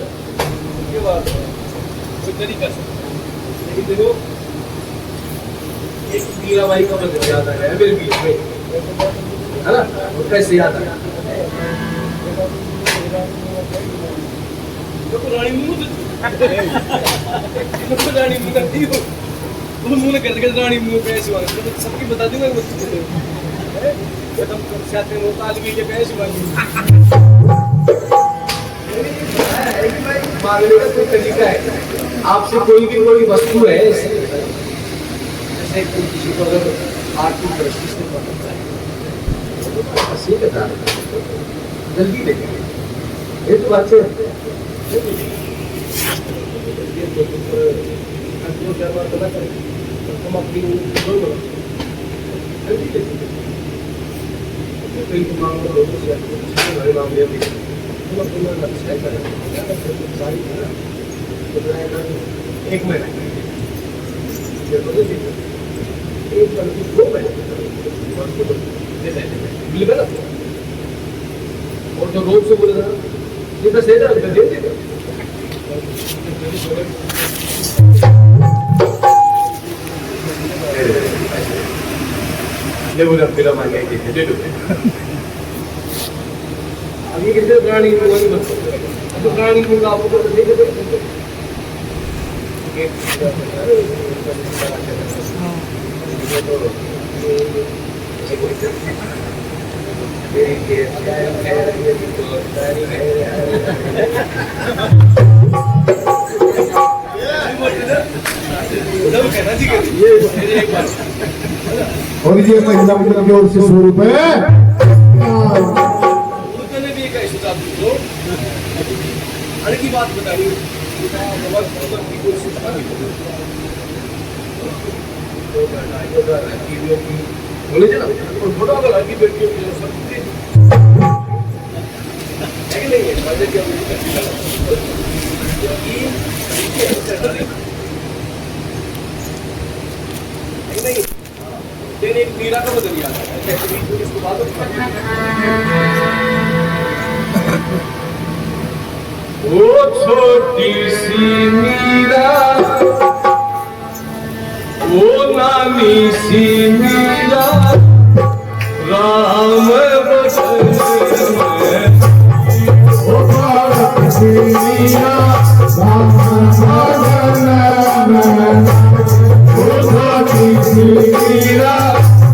ये बात कोई तरीका से, लेकिन देखो एक मीरा बाई का मंदिर याद आ गया मेरे बीच में, है ना, वो कैसे याद आया, तो रानी मुंह तो रानी मुंह करती हो, तुम मुंह कर के रानी मुंह कैसे हुआ, तो सबकी बता दूंगा खत्म साथ में ताल भी ये कैसे हुआ। मांगने का कोई तरीका है, आपसे कोई भी कोई वस्तु है जैसे कोई किसी को अगर आर्थिक दृष्टि से पता है सही बता जल्दी देखेंगे, ये तो बात है हम अपनी एक महीना एक दो महीने मिलेगा ना, और जो रोज से बोले ये बस दे देगा ले बोले फिल्म आ गया दे दो अभी कितने प्राणी वही तो प्राणी को आपको तो दे दे और ये महिला मित्र की ओर से 100 रुपए की बात बताइए बोले छोटा वाला लड़की बेटियों की सब नहीं है नहीं तेरे एक मीरा का बदल गया इसके बाद वो छोटी सी मीरा वो नानी सी मीरा राम बदल में ओ भारत की मीरा राम बदल में ओ छोटी सी मीरा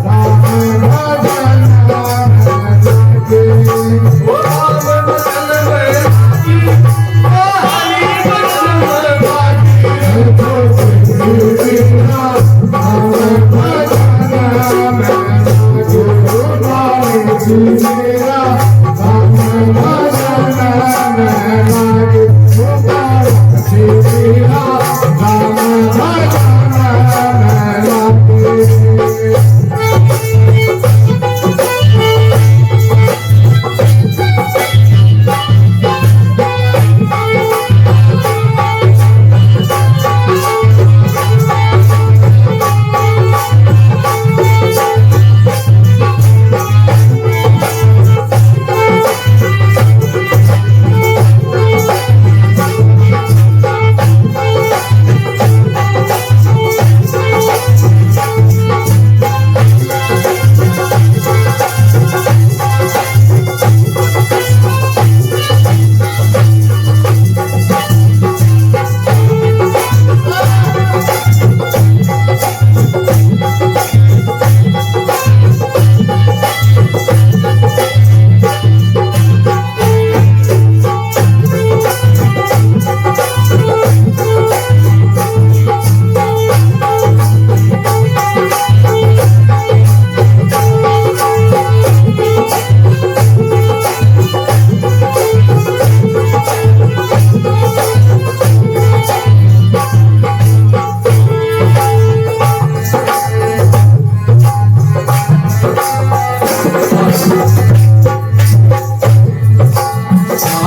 राम बदल में वो राम बदल में हरी बदल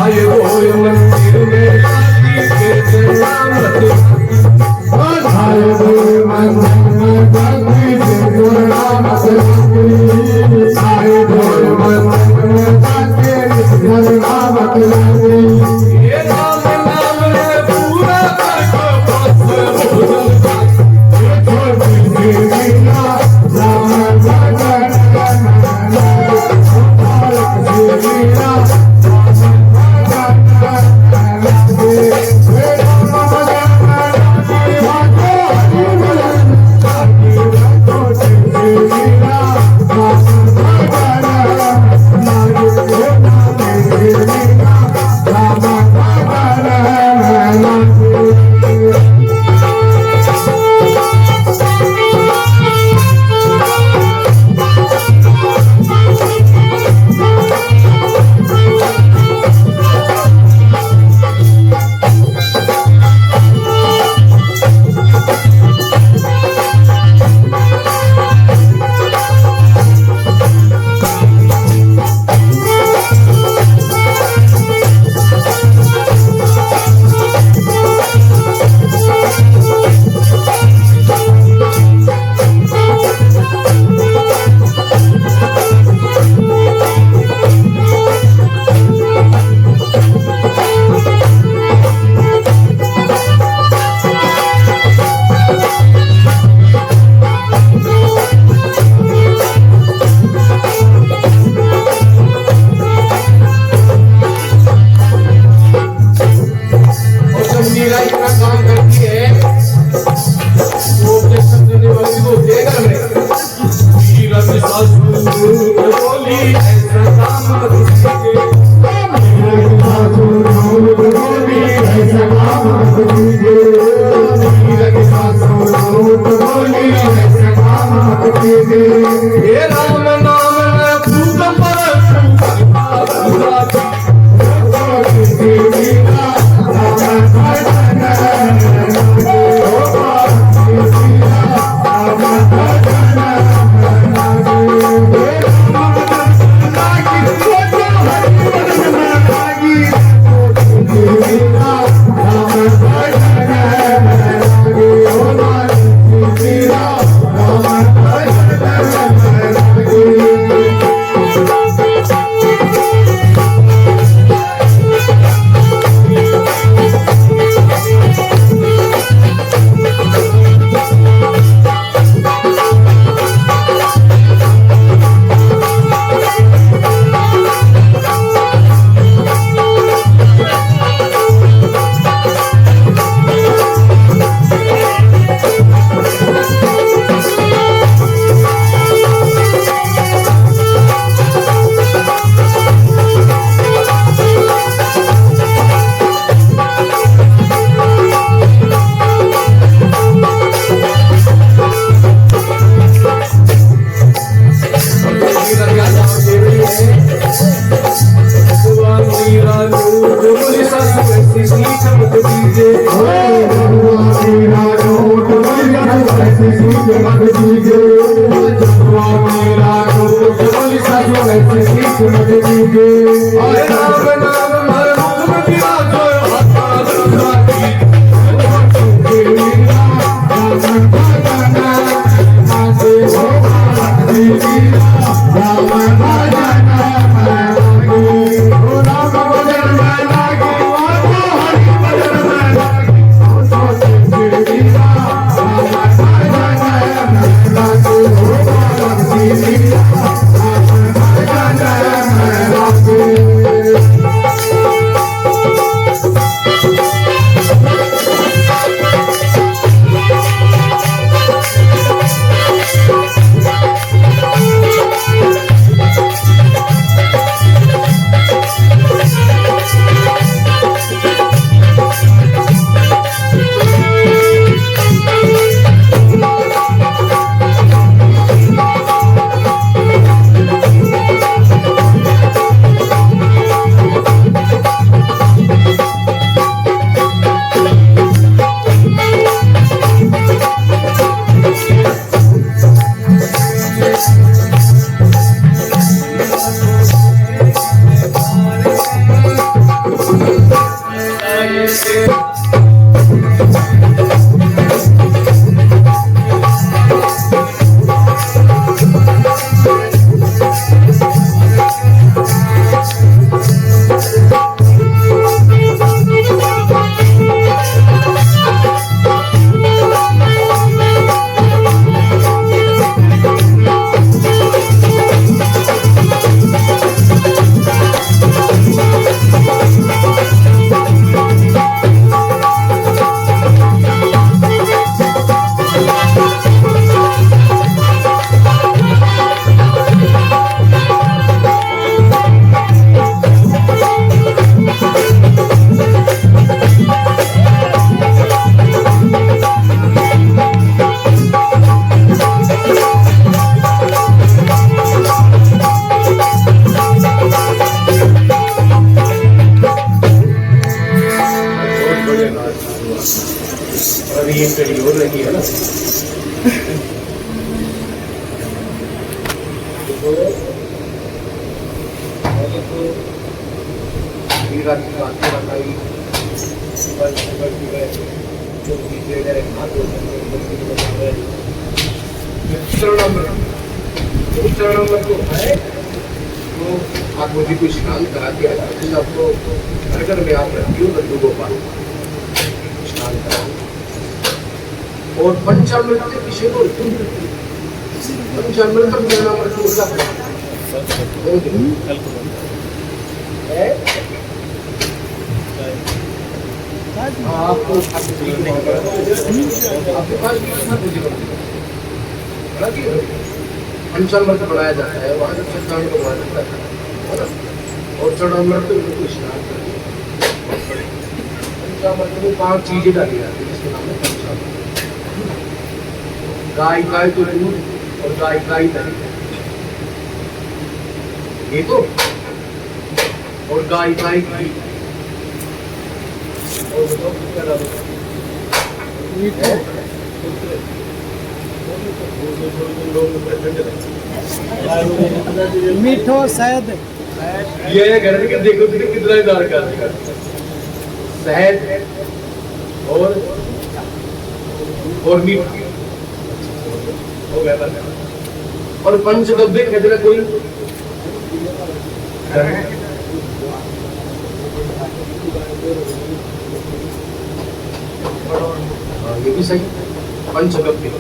आए वो मंदिर में राती के जन्नत आए वो मंदिर में राती के जन्नत आए वो मंदिर में राती के जन्नत ये नाम नाम है पूरा करके बस छोटी सी मीरा राम बदल Thank you. मेरा नूट मुझे सासू ऐसी सी चमक दीजे मेरा नोट मेरा ऐसे सी चमक दीजे मेरा नोट मेरा ऐसे सी चमक दीजे नाम नाम मरूद में विराजो हाथा दुर्गा की अभी ये कड़ी हो रही है ना हीरा की बातें बताई जो चीजें मेरे हाथ हो चरण नंबर तो है तो आप मुझे कुछ स्नान करा दिया आपको घर में आप रखती हो लड्डू गोपाल स्नान कराओ और पंचामृत के विषय को पंचामृत पर चरणा पर उसका आपको आपके पास पंचामृत बनाया जाता है वहाँ से चरण को बनाया जाता है और चरणामृत को स्नान करके पंचामृत में 5 चीजें डाली जाती है जिसके नाम है पंचामृत गाय गाय तो दूध और गाय गाय दही ये तो और गाय गाय घी और बताओ क्या डालो मीठो शहद ये घर के देखो तो कितना दार का शहद और मीठ हो गया और पंचगव्य खजरा कोई ये भी सही पंचगव्य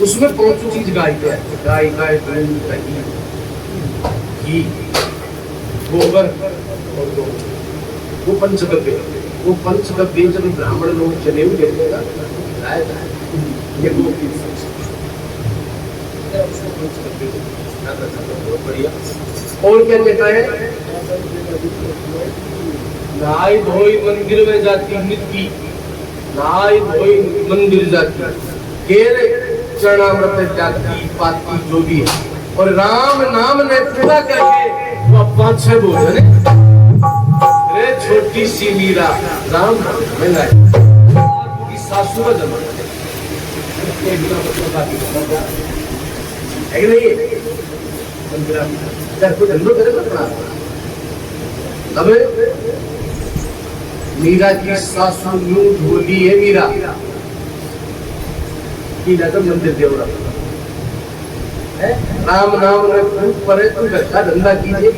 उसमें 5 चीज गाय के है गाय गाय दूध दही घी गोबर और गोबर वो पंचगव्य जब ब्राह्मण लोग जनेऊ लेते हैं ये वो बहुत बढ़िया और क्या कहता है नहाई धोई मंदिर में जाती मिट्टी नहाई धोई मंदिर जाती केले चरणामृत जाती पाती जो भी है और राम नाम ने पूरा करके वो 5-6 बोले ने रे छोटी सी मीरा राम में है की सासू का जन्म है कि नहीं घर को धंधो करे अपना अब मीरा की सासू यूं ढोली है मीरा की ना तो मंदिर देवरा राम नाम खूब परे तो घर का धंधा कीजिए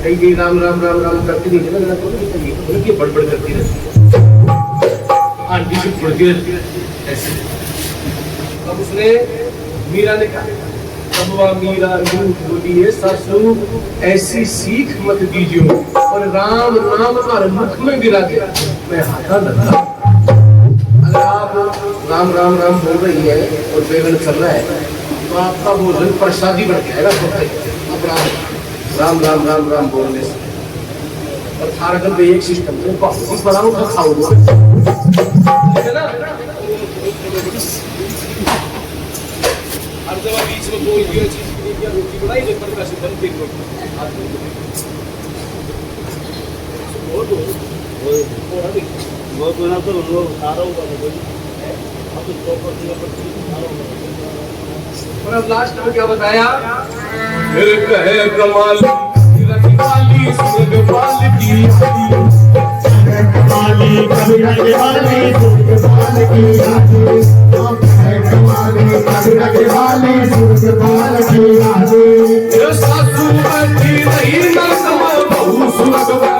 कहीं राम राम राम राम करती नहीं चला उनकी बड़बड़ करती रहती आंटी से पड़ती रहती ऐसे अब उसने मीरा ने कहा अब वह मीरा यूं बोली है सासू ऐसी सीख मत दीजिए और राम नाम हमारे मुख में गिरा के मैं हाथा लगा अगर आप राम राम राम बोल रही है और बेगन चल रहा है तो आपका भोजन प्रसादी बढ़ जाएगा अपना राम राम राम राम बोलने से और झारखंड में एक सिस्टम है बनाओ तो खाओ है ना हर जगह बीच में बोल दिया चीज रोटी बनाई जो पर कैसे बनती है वो बना तो लोग खा रहा होगा अब तो प्रॉपर्टी का और अब लास्ट में क्या बताया फिर कहे कमाल रखवाली स्वर्गपाल की कमाली कभी रखवाली स्वर्गपाल की कमाली कभी रखवाली स्वर्गपाल की सासू बैठी नहीं ना कमल बहु स्वर्गपाल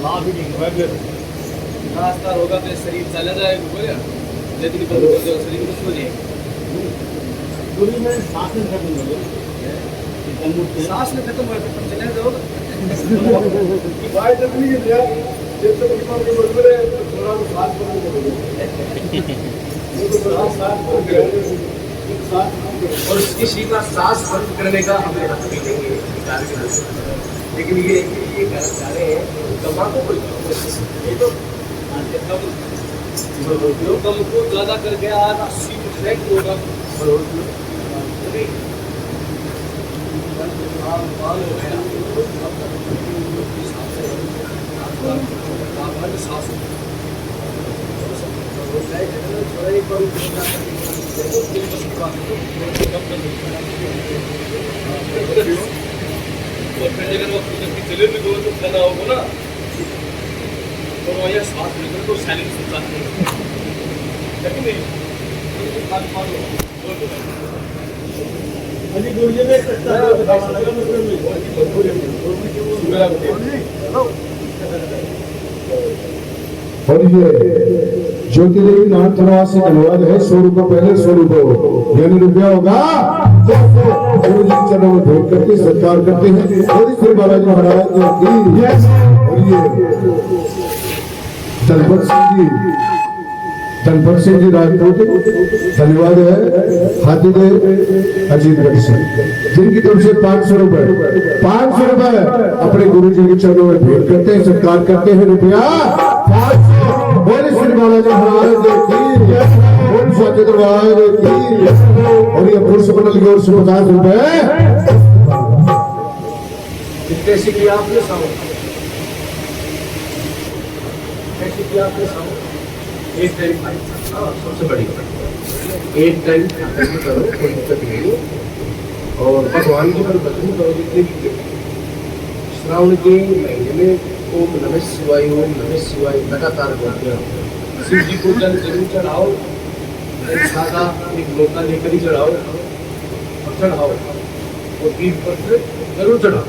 लाभ ही नहीं है नाश्ता होगा तो शरीर चला जाएगा बोले लेकिन शरीर में सो जाएगा पूरी में सांस में खत्म हो गई सांस में खत्म हो तो चले जाओ भाई जब नहीं गया जब तक इमाम के बोल रहे तो थोड़ा वो साथ करने को बोले वो तो थोड़ा साथ कर गए और किसी का सांस बंद करने का हमें हक भी नहीं है अधिकार के रूप में। लेकिन ये कहना चाह रहे हैं कमा को कोई ये तो कम को ज्यादा करके आज 80% होगा चले भी दो तो खाना होगा ना तो वहाँ सांस लेकर तो साइलेंस हो जाते हैं लेकिन नहीं अभी गुरुजी में करता है और ये ज्योतिदेवी नाथ निवास से धन्यवाद है 100 रुपये पहले 100 रुपये यानी रुपया होगा गुरु जी चरणों में भेंट करके सत्कार करते हैं और श्री बालाजी महाराज की और ये धनपत सिंह जी राजपूत धन्यवाद है हाथीदेव अजीतगढ़ से जिनकी तरफ से 500 रुपए अपने गुरु जी के चरणों में भेंट करते हैं सत्कार करते हैं रुपया 500 बोले श्री बालाजी महाराज की बोल स्वाति दरबार की और ये पुरुष मंडल की ओर से 50 रुपए कितने से किया आपने साउंड कैसे किया आपने साउंड एक टाइम सबसे बड़ी एक टाइम करो कोई दिक्कत नहीं और भगवान की पर भजन करो जितने भी श्रावण के महीने में ओम नमः शिवाय लगातार बोलते हैं शिव जी को जल जरूर चढ़ाओ सादा एक लोटा लेकर ही चढ़ाओ और चढ़ाओ और दीप पर से जरूर चढ़ाओ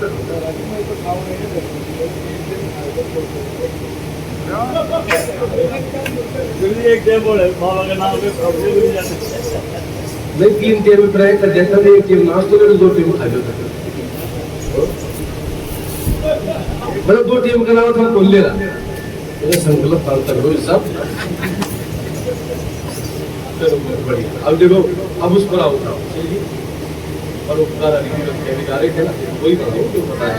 एक टेबल है बाबा के नाम पे प्रॉब्लम हो जाती है नहीं 3 टेबल ट्राई कर जैसा नहीं एक टीम नाश्ते में 2 टीम खा लो मतलब 2 टीम का नाम तो हम बोल ले रहा ये संकल्प पाल कर लो सब चलो बढ़िया अब देखो अब उस पर आओ और उपकार रीति कहने जा रहे थे ना वही बात है जो बताया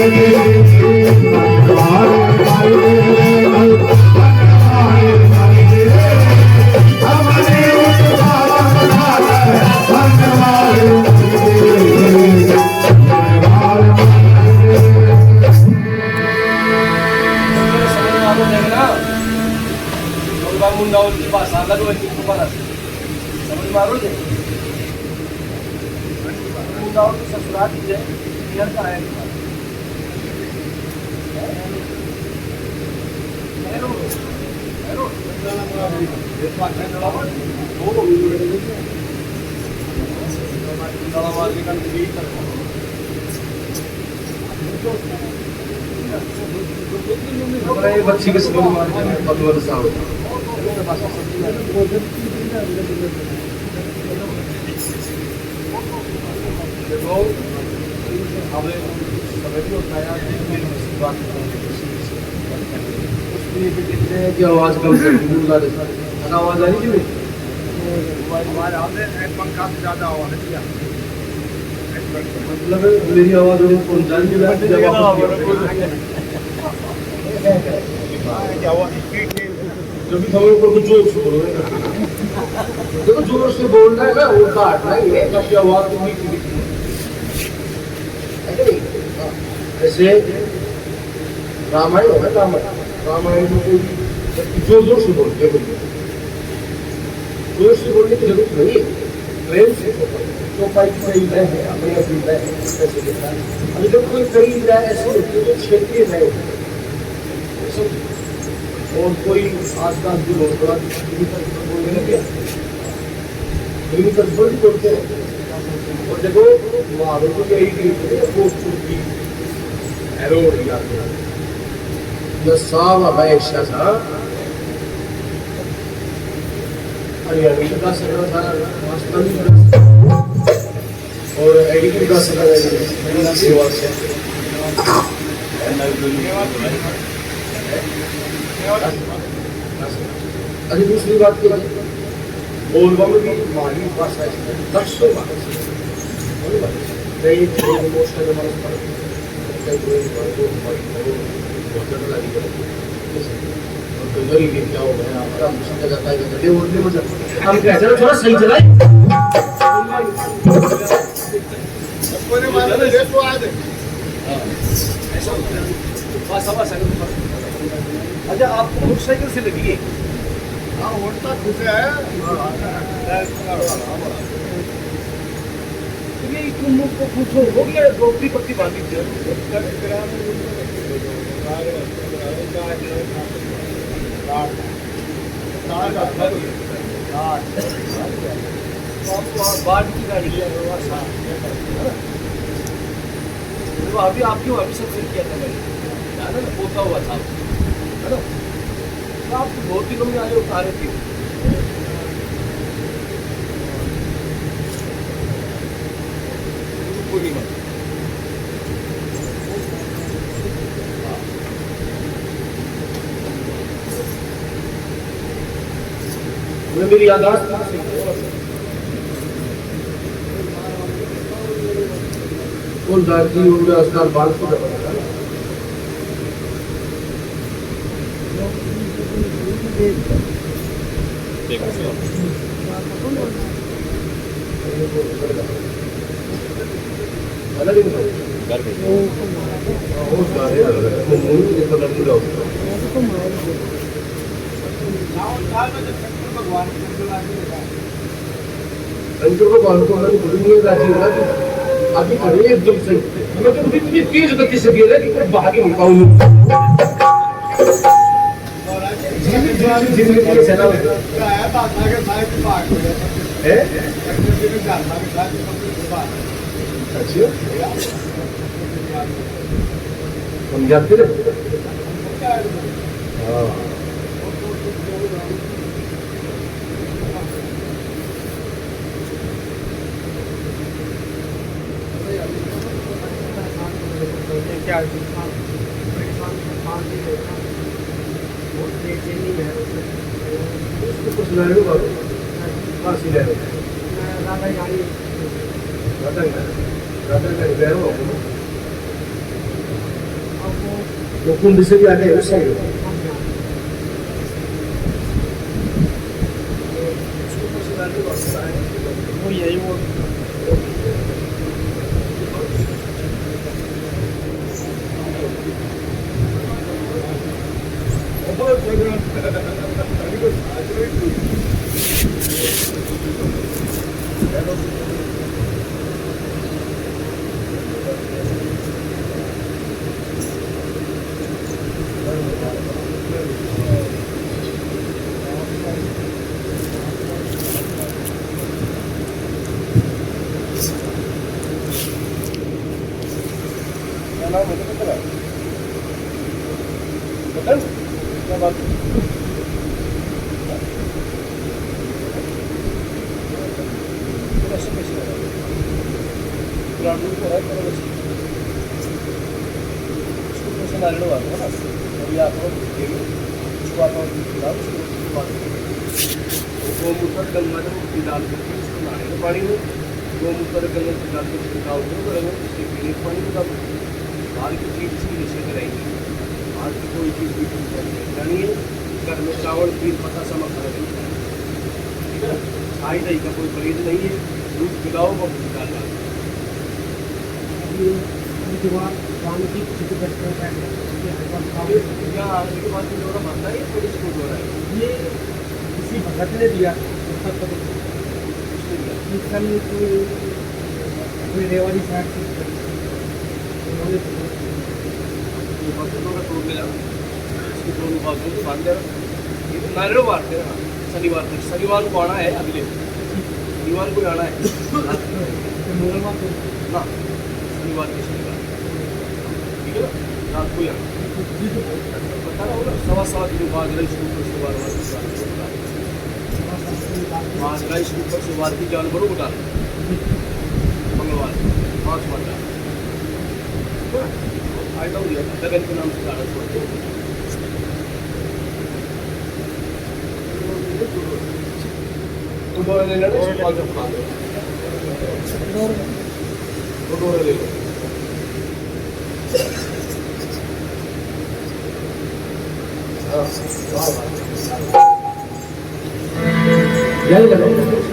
धन्यवाद बच्ची के समझ में आ जाए पतवर साहब देखो हमें समझ में उठाया बात उसके लिए कितने की आवाज कम कर आवाज आ रही है हमारे हमने एक पंखा से ज्यादा आवाज किया मतलब मेरी आवाज उन्हें पहुंचा नहीं रहा जब आप जो भी खबर पर कुछ जोर से बोलो देखो जोर से बोलना है ना वो काटना ही है आपकी आवाज तो मीठी मीठी ऐसे रामायण होगा रामायण में कोई जोर जोर से बोलते हैं जोर से बोलने की जरूरत नहीं है प्रेम से तो पाई कई है अपने अपनी है ऐसे देता है अभी जब कोई कई ऐसे होती है तो क्षेत्रीय नहीं होती और कोई आसपास जो लोग थोड़ा बोलने लगे बोलते हैं और देखो मारो तो यही हरियाणवी का सकड़ा था और एडिटिंग का सकड़ा सेवा से अरे दूसरी बात क्या है बोलबा में भी माली भाषा है दक्षो कई इमोशनल हमारे पर कई गरीब क्या हो गया हमारा मुश्किल जाता है कि उड़ने में हम कहते हैं थोड़ा सही चलाए कोने वाले ले तो आ दे ऐसा बस अच्छा आपको मोटरसाइकिल से लगी है हां उड़ता खुश है ये तुम को पूछो हो गया गोपी पट्टी बांधी थी बाढ़ की गाड़ी है वो अभी आपकी अभी सबसे किया था मैंने ना पोता हुआ था है ना तो आप 2 दिनों में आगे उठा रहे थे पूर्णिमा मेरी यादाश्त कौन दादी उनका अस्पताल बाल को भगवान को अभी खड़े एकदम से मैं तो इतनी तेज गति से गिरा कि मैं भागे नहीं पाऊँ जिंदगी कैसे ना आया था आगे साइड पे भाग है अच्छा हम जाते थे हाँ कुछ लहरों का फांसी लहरों राधा गाड़ी लहरों वो कुंड से भी आगे उस साइड वो यही वो गोमूत्र गंगा डाल करके उसको नहाने के पानी में गोमूत्र गंगा डाल कर छिड़काव करो करेंगे उसके पीने के पानी में डालो बाहर की चीज़ इसकी निषेध रहेगी बाहर की कोई चीज़ भी जानी है घर में चावल पीर पता समझ खाना नहीं ठीक है छाई दही का कोई परहेज नहीं है दूध पिलाओ और डालना यहाँ आने के बाद जो बनता है थोड़ी स्कूल हो रहा है ये किसी भगत ने दिया कोई रेवाड़ी साहब बर्तनों का तोड़ ले जाना इसके दोनों बाजू को बांध देना ये तो नारियल बांध देना शनिवार को आना है अगले शनिवार को आना है मंगलवार को ना शनिवार ठीक है ना रात को आना बता रहा हूँ ना सवा किलो बाजरा इसके ऊपर से बार बाजरा इसके ऊपर से बार की जानवरों को डालना मंगलवार 5 बार डालना आइटम दिया लगन के नाम से डाला छोड़ते तो ले लेना उसको पाँच खा लो तो ले लो यही लगा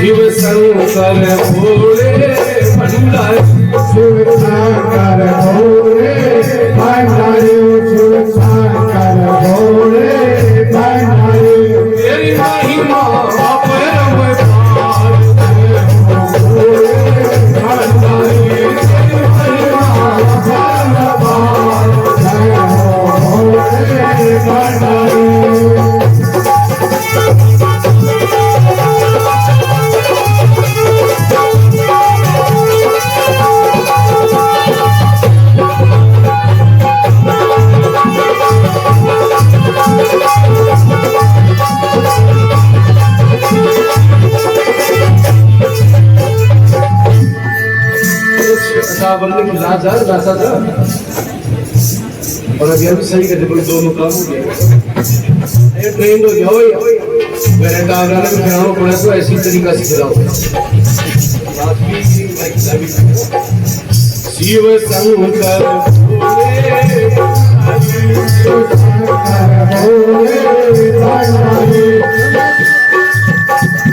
शिव शंकर भोले भंडारी शिव शंकर भोले भंडारी शिव शंकर भोले भंडारी तेरी महिमा अपरंपार भोले भंडारी तेरी महिमा अपरंपार जय हो भोले भंडारी बनने की लाज आ रास्ता था और अभी अभी सही करते बोले दोनों काम हो गया ये ट्रेन हो गया मेरे डावरा में खिलाओ पड़े तो ऐसी तरीका से खिलाओ शिव शंकर भोले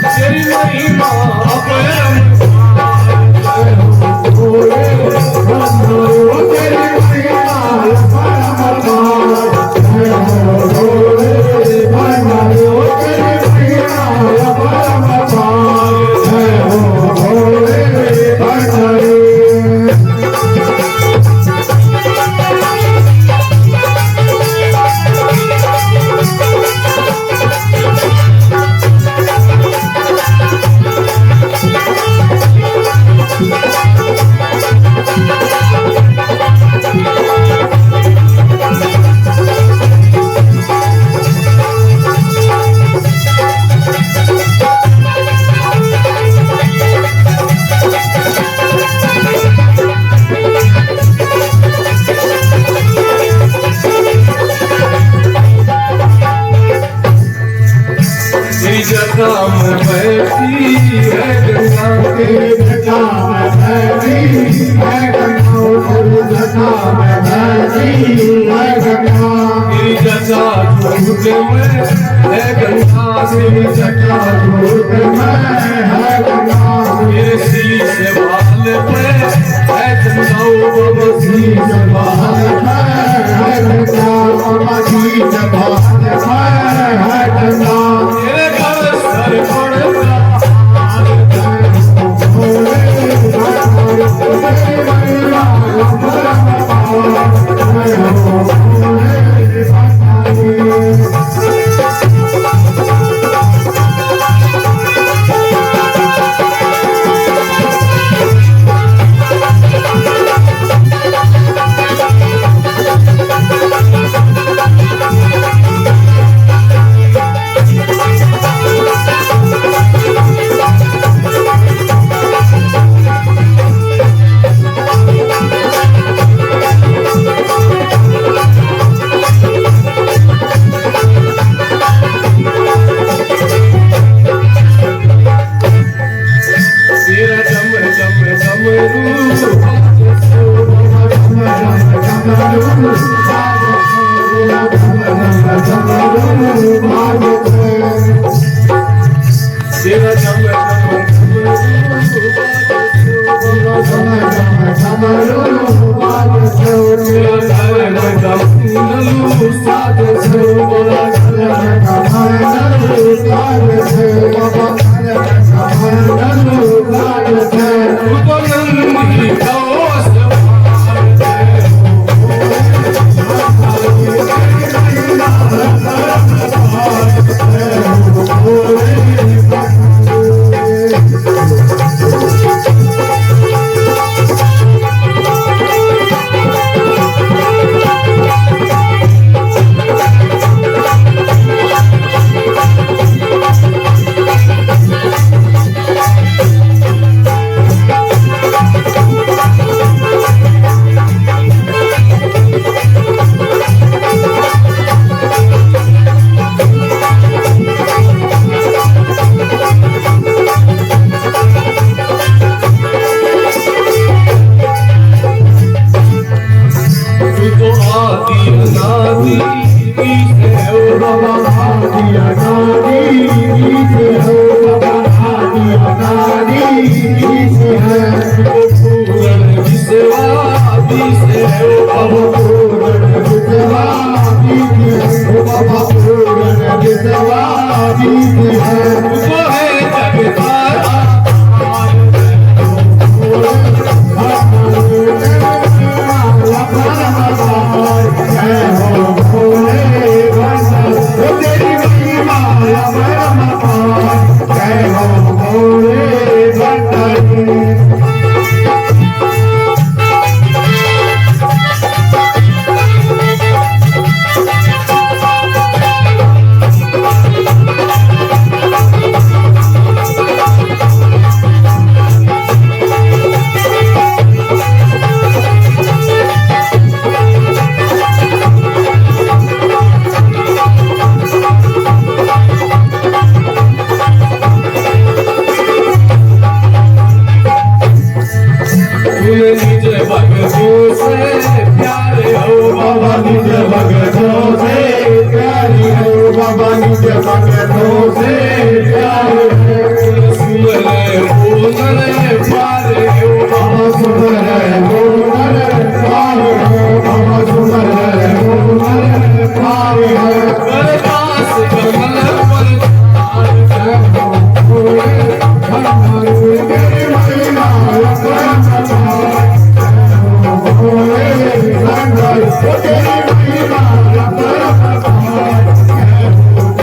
तेरी महिमा भोले भंडारी तेरी महिमा अपरंपार बहती है गंगा तेरे जटा में बहती है गंगा तेरे जटा में बहती है गंगा तेरी जटा झूठ में है गंगा तेरी जटा झूठ में है गंगा तेरे शीश बाल पे है गंगा बाबा शीश बाल पे है गंगा बाबा शीश बाल पे है गंगा तेरे घर सर पड़ता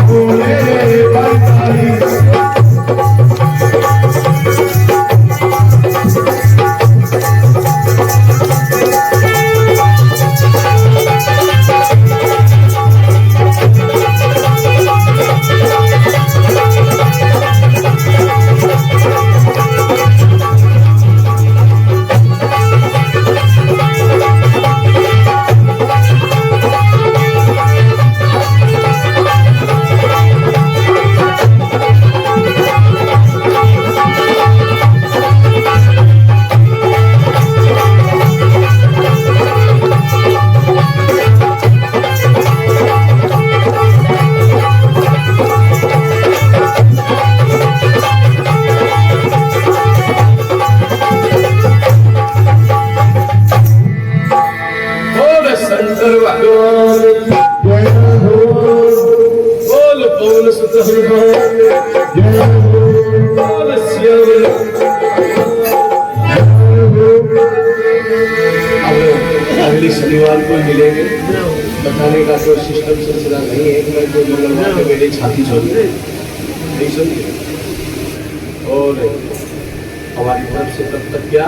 Hey बोल शंकर भगवान बोल पवन सुत हनुमान बोल श्याम। अगले शनिवार को मिलेंगे। बताने का कोई सिस्टम सिलसिला नहीं है कि मैं कोई मंगलवार के मेरे छाती छोड़ नहीं सुनिए। और हमारी तरफ से तब तक क्या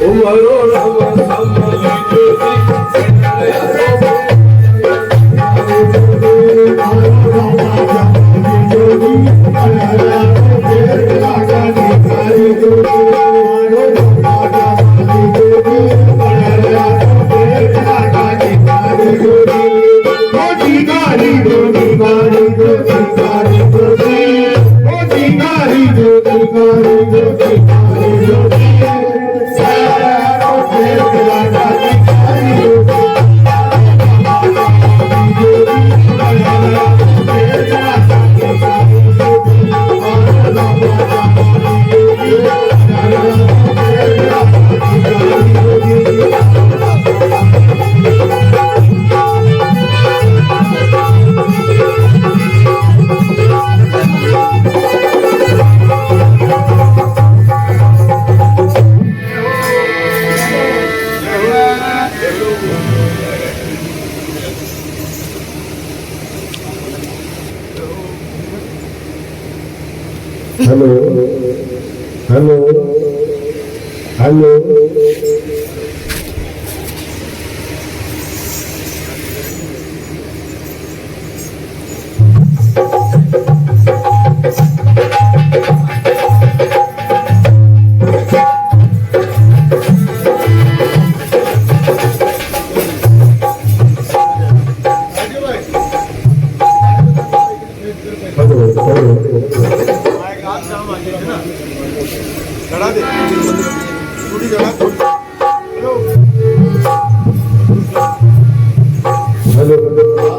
ओम हरो Ram hello hello hello Hare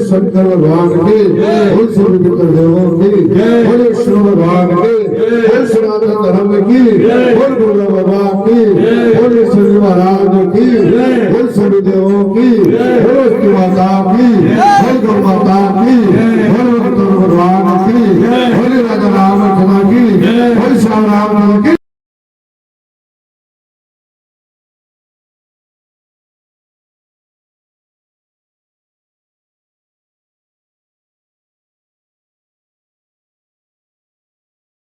Shankar भगवान की बोल सूर्य पितर देवों की बोल विष्णु भगवान की बोल सनातन धर्म की बोल गुरु भगवान की बोल श्री महाराज की बोल सूर्य देवों की बोल उसकी माता की बोल गौ माता की बोल भगवान की बोल राजा राम की बोल श्याम राम की